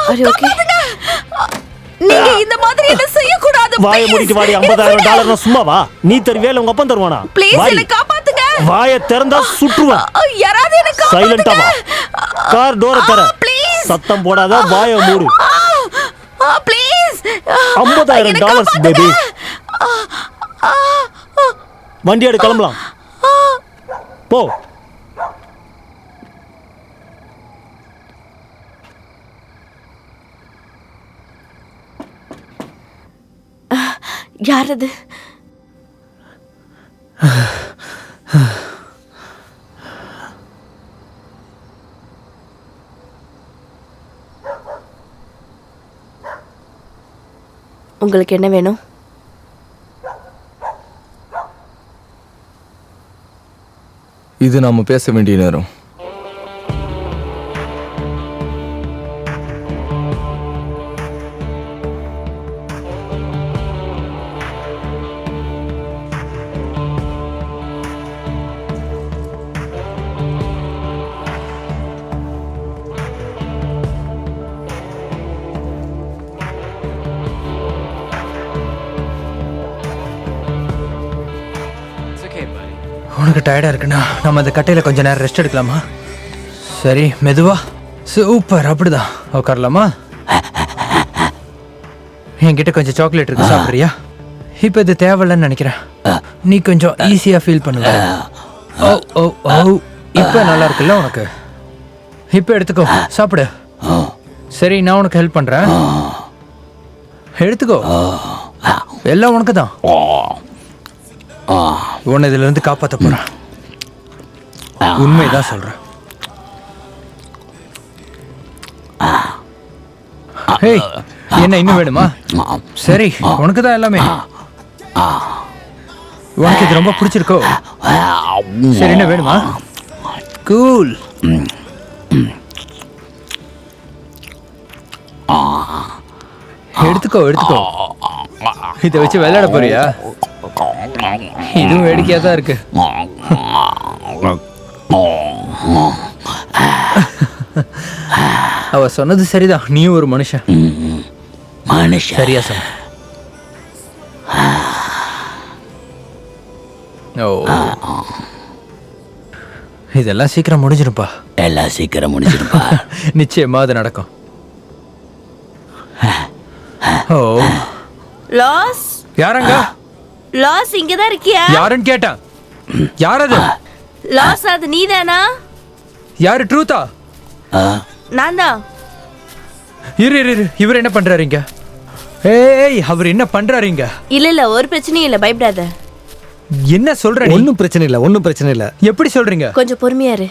Are you okay? காப்பாத்துங்க. நீங்க இந்த மாதிரி என்ன செய்ய கூடாது. வாயை மூடிட்டு வாடி. $50,000 சும்மாவா? நீ தருவியா உங்க அப்பன் தருவானா? ப்ளீஸ் வாடி. என்ன காப்பாத்துங்க. வாயை திறந்தா சுட்டுருவேன். யாராவது என்ன சைலண்டா காப்பாத்துங்க. வா. கார் டோரை தர. ப்ளீஸ். சத்தம் போடாத, வாயை மூடு. ப்ளீஸ். $50,000 பேபி. வண்டி எடு, கிளம்பலாம். போ. யார் அது? உங்களுக்கு என்ன வேணும்? இது நாம பேச வேண்டிய நேரம். உனக்கு டயர்டா இருக்குண்ணா, நம்ம அந்த கட்டையில கொஞ்ச நேரம் ரெஸ்ட் எடுக்கலாமா? சரி, மெதுவா. சூப்பர், அப்படிதான். உட்காரலாமா? என்கிட்ட கொஞ்சம் சாக்லேட் இருக்கு, சாப்பிட்றியா? இப்போ இது தேவையில்லைன்னு நினைக்கிறேன். நீ கொஞ்சம் ஈஸியா ஃபீல் பண்ணுவ. ஓ ஓ ஓ, இப்போ நல்லா இருக்குல்ல உனக்கு? இப்போ எடுத்துக்கோ, சாப்பிடு. சரி, நான் உனக்கு ஹெல்ப் பண்றேன். எடுத்துக்கோ, எல்லாம் உனக்கு தான். உன்னை இதுல இருந்து காப்பாற்ற போறேன். உண்மைதான் சொல்றேன். ஏய், என்ன இன்னும் வேணுமா? சரி, உனக்கு தான் எல்லாமே. உனக்கு இது ரொம்ப பிடிச்சிருக்கோ? சரி, என்ன வேணுமா? கூல். எடுத்துக்கோ எடுத்துக்கோ. இதை வச்சு விளையாட போறியா? இதுவும் வேடிக்கையா தான் இருக்கு. அவ சொன்னது சரிதான், நீயும் ஒரு மனுஷன். சரியா சொன்ன. ஓ, இதெல்லாம் சீக்கிரம் முடிஞ்சிருப்பா. எல்லாம் சீக்கிரம் முடிஞ்சிருப்பா. நிச்சயமா அது நடக்கும். ஓ, லாஸ், யாரங்க? லாஸ் இங்கதான் இருக்கியா? யாருன்னு கேட்டேன். யார் அது? லாஸ், அது நீதானா? யாரு? ட்ரூத்தா? நான் தான். இரு இரு இரு, இவர் என்ன பண்றாருங்க? ஏய், அவர் என்ன பண்றாருங்க? இல்ல இல்ல, ஒரு பிரச்சனையும் இல்ல, பயப்படாத. என்ன சொல்ற? ஒன்றும் பிரச்சனை இல்லை, ஒன்றும் பிரச்சனை இல்லை. எப்படி சொல்றீங்க? கொஞ்சம் பொறுமையா இரு.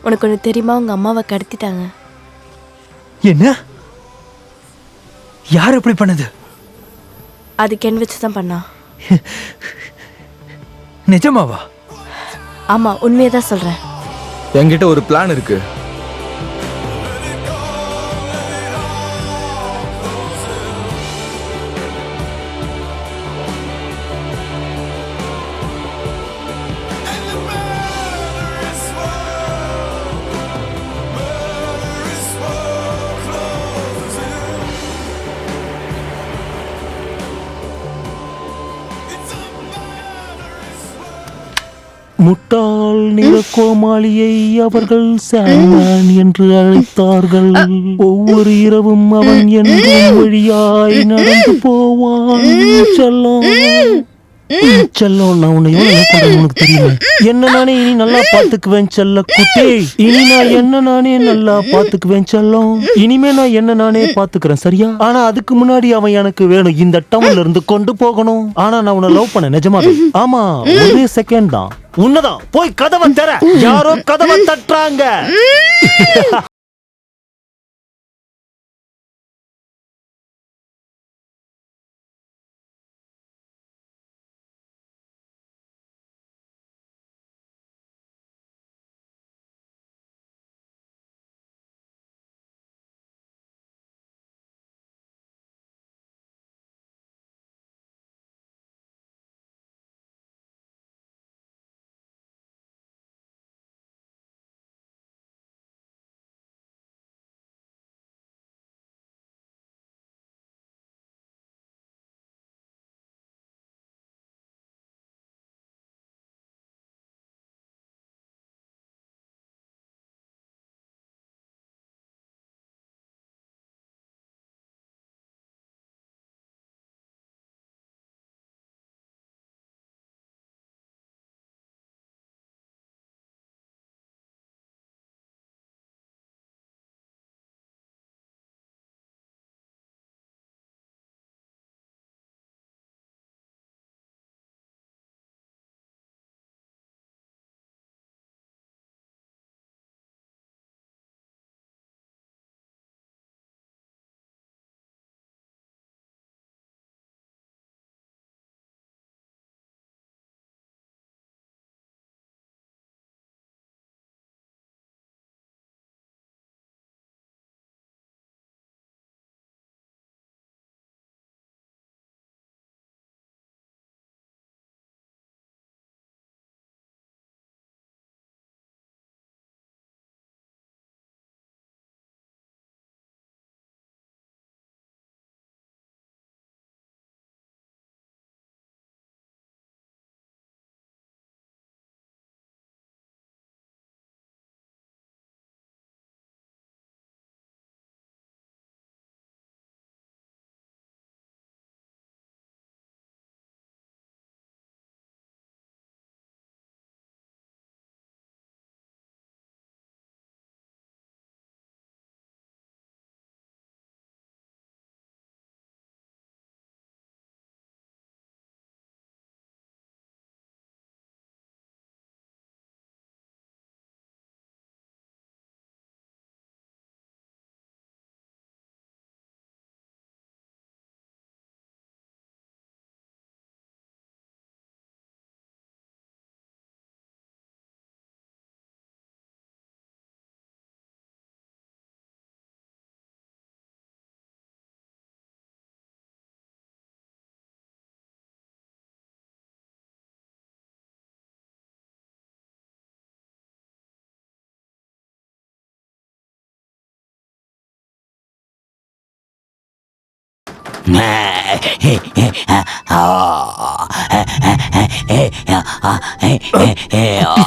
உனக்கு ஒன்று தெரியுமா? உங்க அம்மாவை கடத்திட்டாங்க. என்ன? யார் எப்படி பண்ணது? அது கென் வச்சு தான் பண்ணா. நிஜமாவா? ஆமா, உண்மையை தான் சொல்றேன். என்கிட்ட ஒரு பிளான் இருக்கு. முட்டாள் நிற கோமாளியை அவர்கள் சாண்ட்மேன் என்று அழைத்தார்கள். ஒவ்வொரு இரவும் அவன் என்றும் வழியாய் நடந்து போவான். செல்லம் செல்லம், நான் உன்னை எவ்வளவு லவ் பண்றேன்னு உனக்கு தெரியுமா? என்ன நானே இனி நல்லா பாத்துக்குவேன் செல்ல குட்டி. இனி நான் என்ன நானே நல்லா பாத்துக்குவேன் செல்லம். இனிமே நான் என்ன நானே பாத்துக்கிறேன், சரியா? ஆனா அதுக்கு முன்னாடி அவன் எனக்கு வேணும், இந்த டவுன்ல இருந்து கொண்டு போகணும். ஆனா நான் உன்னை லவ் பண்ண, நிஜமாவே. ஆமா, ஒரே செகண்ட் தான். உன்னதான். போய் கதவை தர. யாரோ கதவை தட்டுறாங்க.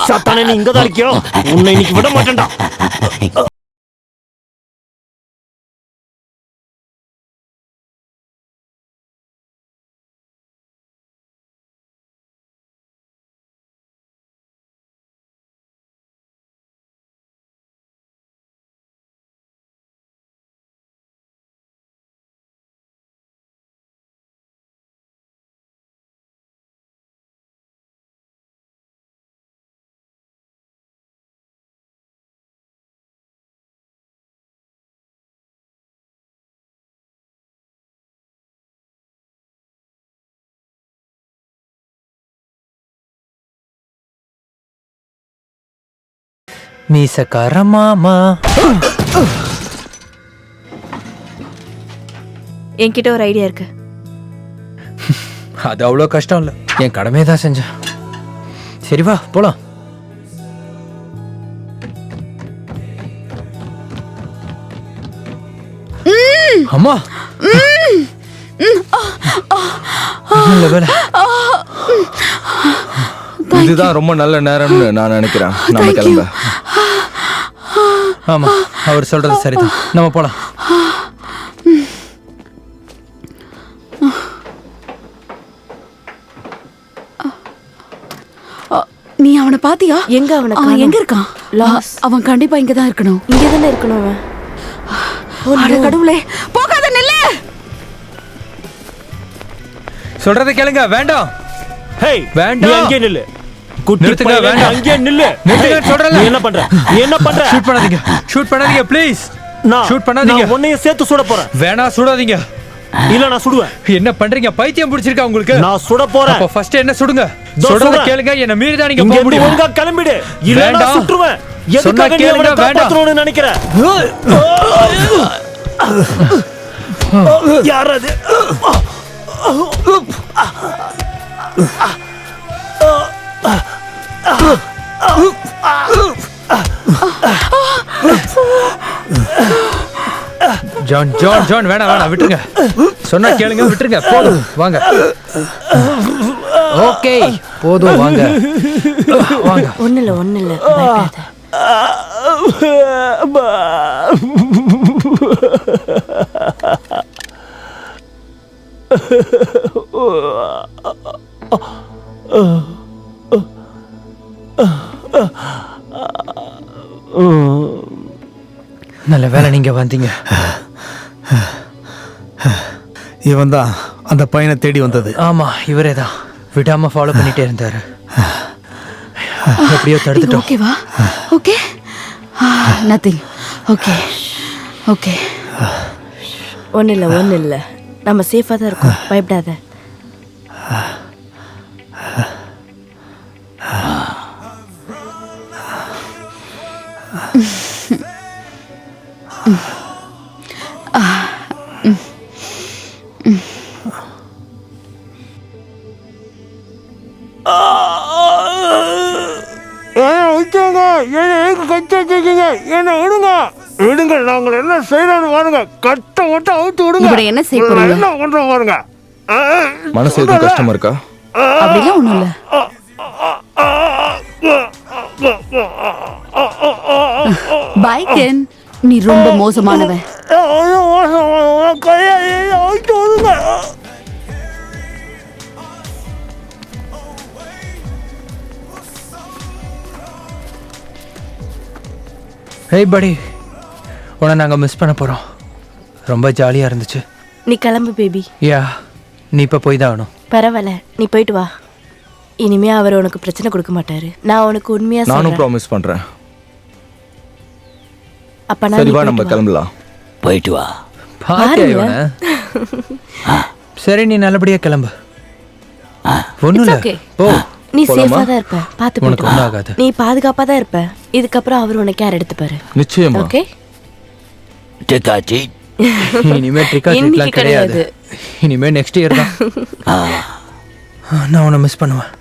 சாத்தானே, நீ இங்கதான் இருக்கியோ? உன்னை இன்னைக்கு விட மாட்டேன்டா. மீசக்கார மாமா. என்கிட்ட ஒரு ஐடியா இருக்கு. அது அவ்வளோ கஷ்டம் இல்லை, என் கடமையை தான் செஞ்சேன். சரி வா போலாம். அம்மா நல்ல வேலை. இதுதான் ரொம்ப நல்ல நேரம்னு நான் நினைக்கிறேன். நம்ம கிளம்ப. ஆமா, அவர் சொல்றது சரிதான். நம்ம போலாம். நீ அவனை பாத்தியா? எங்க அவனை அவன் காணோம். எங்க இருக்கான்? லாஸ். அவன் கண்டிப்பா இங்கதான் இருக்கணும். இங்கே தானே இருக்கணும் அவன். அட கடவுளே, போகாத, நில்லு. சொல்றதை கேளுங்க. வேண்டாம். ஹேய், வேண்டாம். நீ அங்கே நில்லு. குட்டி நிறுத்துங்க, பையனே, வேண்டாம். அங்கே நில்லு. நிறுத்துங்க, ஹேய், சொல்றேன்ல. நீ என்ன பண்ற? நீ என்ன பண்ற? ஷூட் பண்ணாதீங்க, ஷூட் பண்ணாதீங்க ப்ளீஸ். ஷூட் பண்ணாதீங்க. நான் உன்னைய சேர்த்து சுட போறேன். வேணா, சுடாதீங்க. இல்ல, நான் சுடுவேன். என்ன பண்றீங்க? பைத்தியம் பிடிச்சிருக்கா உங்களுக்கு? நான் சுட போறேன். அப்ப ஃபர்ஸ்ட் என்ன சுடுங்க. தோ சொல்றத சுடுறேன். கேளுங்க. என்ன மீறி தான் நீங்க இங்க போக இருந்து முடியும். ஒழுங்கா கிளம்பிடு. இல்ல, நான் வேண்டாம். சுட்டுருவேன். சொன்னா எதுக்காக நீ கேளுங்க, அவனை வேண்டாம். காப்பாத்தணும்னு நினைக்கிற? யார் அது? ஜான் ஜான் ஜான் வேணாம் வேணாம், விட்டுருங்க. சொன்னா கேளுங்க, விட்டுருங்க. போதும், வாங்க. ஓகே, போதும், வாங்க வாங்க. ஒண்ணு இல்ல பயப்படாத. நல்ல வேலை நீங்க வந்தீங்க. இவன் தான் அந்த பையனை தேடி வந்தது. ஆமா, இவரே தான். விடாம ஃபாலோ பண்ணிட்டே இருந்தாரு. எப்படியோ தடுத்துட்டோம். ஓகேவா? Okay, nothing. Okay okay. ஒண்ணு இல்ல நம்ம சேஃபா தான் இருக்கோம். பயப்படாத. என்ன விடுங்க, விடுங்க. நாங்கள் என்ன செய்யறோம்னு பாருங்க. கட்ட மட்டும் அவுத்து விடுங்க. இப்படி என்ன செய்ய போறீங்க? என்ன பண்றோம் பாருங்க. மனசு எதுவும் கஷ்டமா இருக்கா? அப்படிலாம் ஒண்ணும் இல்ல. பை கென், நீ ரொம்ப மோசமானவன். கையை அவுத்து விடுங்க. ஹேய் படி, உன்னை நாங்கள் மிஸ் பண்ண போகிறோம். ரொம்ப ஜாலியாக இருந்துச்சு. நீ கிளம்பு பேபி. யா, நீ இப்போ போய் தான் ஆகணும். பரவாயில்ல, நீ போயிட்டு வா. இனிமே அவர் உனக்கு பிரச்சனை கொடுக்க மாட்டாரு. நான் உனக்கு உண்மையா நானும் சொல்றேன். ப்ராமிஸ் பண்றேன். அப்ப நான் சரி வா, நம்ம கிளம்பலாம். போயிட்டு வா. பாத்தியா இவனை? சரி, நீ நல்லபடியாக கிளம்பு. ஒன்றும் It's இல்லை, okay. போ. நீ போலாமா? சேஃபா தான் இருப்ப. பாத்து உனக்கு போயிட்டு ஒன்றும் வா. ஆகாது. நீ பாதுகாப்பா தான் இருப்ப. இதுக்கப்புறம் அவர் உனக்கு கேர் எடுத்துப்பாரு. நிச்சயமா. ஓகே? டிக்காச்சி. இனிமே ட்ரிக்கா ட்ரீட்லாம் இன்னைக்கு கிடையாது. இனிமே நெக்ஸ்ட் இயர் தான். நான் உன்னை மிஸ் பண்ணுவேன்.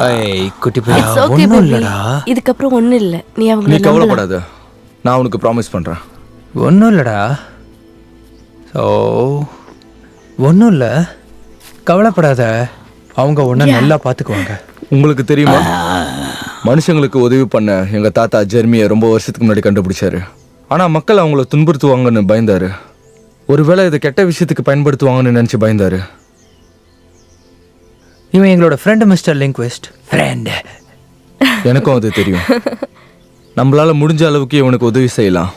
ஐய் குட்டி பையா இட்ஸ் ஓகே ஒன்றும் பேபி இல்லடா இதுக்கப்புறம் ஒண்ணும் இல்ல நீ நீ அவங்கள நம்பலாம். கவலைப்படாத, நான் உனக்கு ப்ராமிஸ் பண்றேன். ஒன்றும் இல்லடா. ஸோ ஒன்றும் இல்லை, கவலைப்படாத. அவங்க ஒன்றை நல்லா பார்த்துக்குவாங்க. உங்களுக்கு தெரியுமா, மனுஷங்களுக்கு உதவி பண்ண எங்க தாத்தா ஜெர்மியை ரொம்ப வருஷத்துக்கு முன்னாடி கண்டுபிடிச்சாரு. ஆனா மக்கள் அவங்கள துன்புறுத்துவாங்கன்னு பயந்தாரு. ஒருவேளை இதை கெட்ட விஷயத்துக்கு பயன்படுத்துவாங்கன்னு நினைச்சு பயந்தாரு. இவன் எங்களோட ஃப்ரெண்டு மிஸ்டர் லிங்க்விஸ்ட். ஃப்ரெண்டு. எனக்கும் அது தெரியும். நம்மளால முடிஞ்ச அளவுக்கு இவனுக்கு உதவி செய்யலாம்.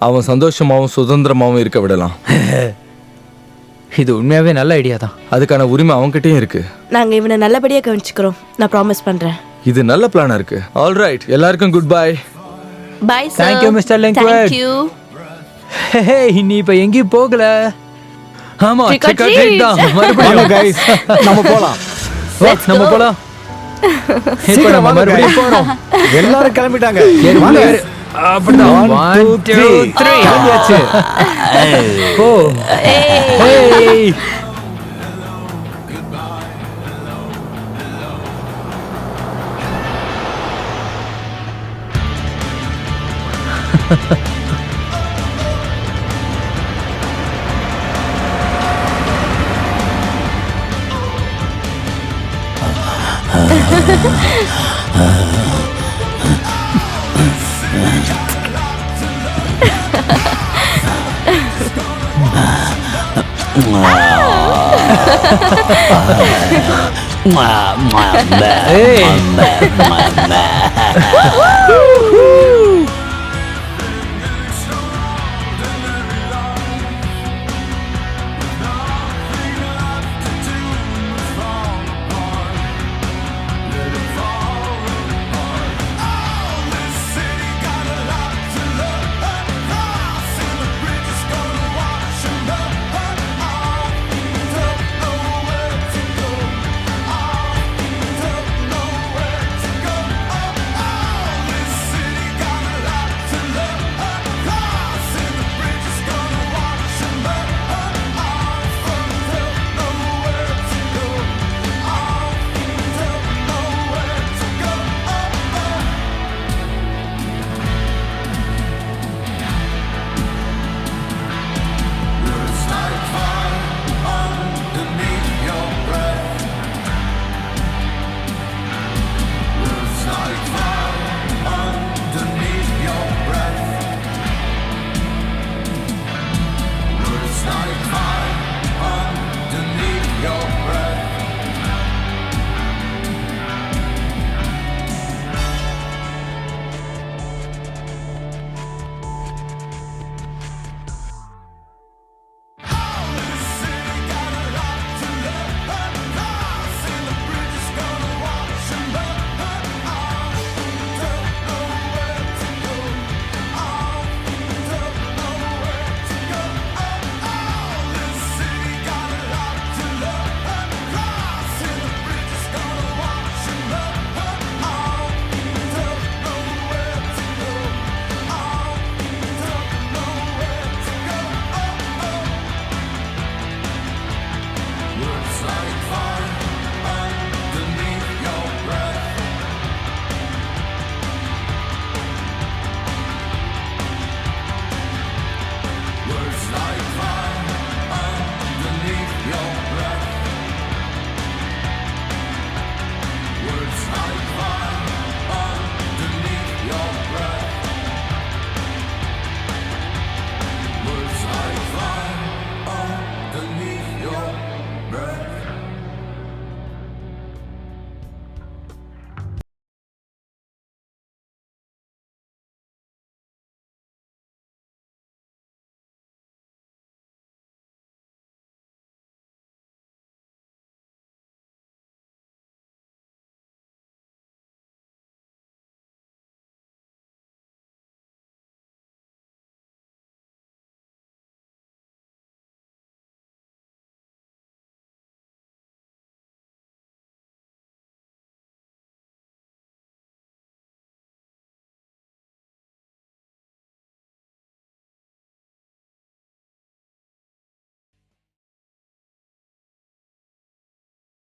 அவன் சந்தோஷமாவும் சுதந்திரமாவும் இருக்க விடலாம். இது உண்மையாவே நல்ல ஐடியா தான். அதுக்கான உரிமை அவன்கிட்டயும் இருக்கு. நாங்க இவனை நல்லபடியா கவனிச்சுக்கிறோம், நான் ப்ராமிஸ் பண்றேன். இது நல்ல பிளானா இருக்கு. ஆல் ரைட், எல்லாருக்கும் good bye. Bye sir. Thank you, Mr. Linkwood. Thank you. Hey நீ இப்போ எங்கேயும் போகல. ஆமா Trick or trick or treat treat. தான். வாங்க மறுபடியும் guys, நம்ம போலாம். வா, நம்ம போலாம். இப்போ சீக்கிரம் நம்ம வாங்க மறுபடியும் guys. போறோம். எல்லாரும் கிளம்பிட்டாங்க. ஏறு, வாங்க. ஏறு. அப்படிதான். 1 2 3 கிளம்பியாச்சு. போ. Hey. Hey.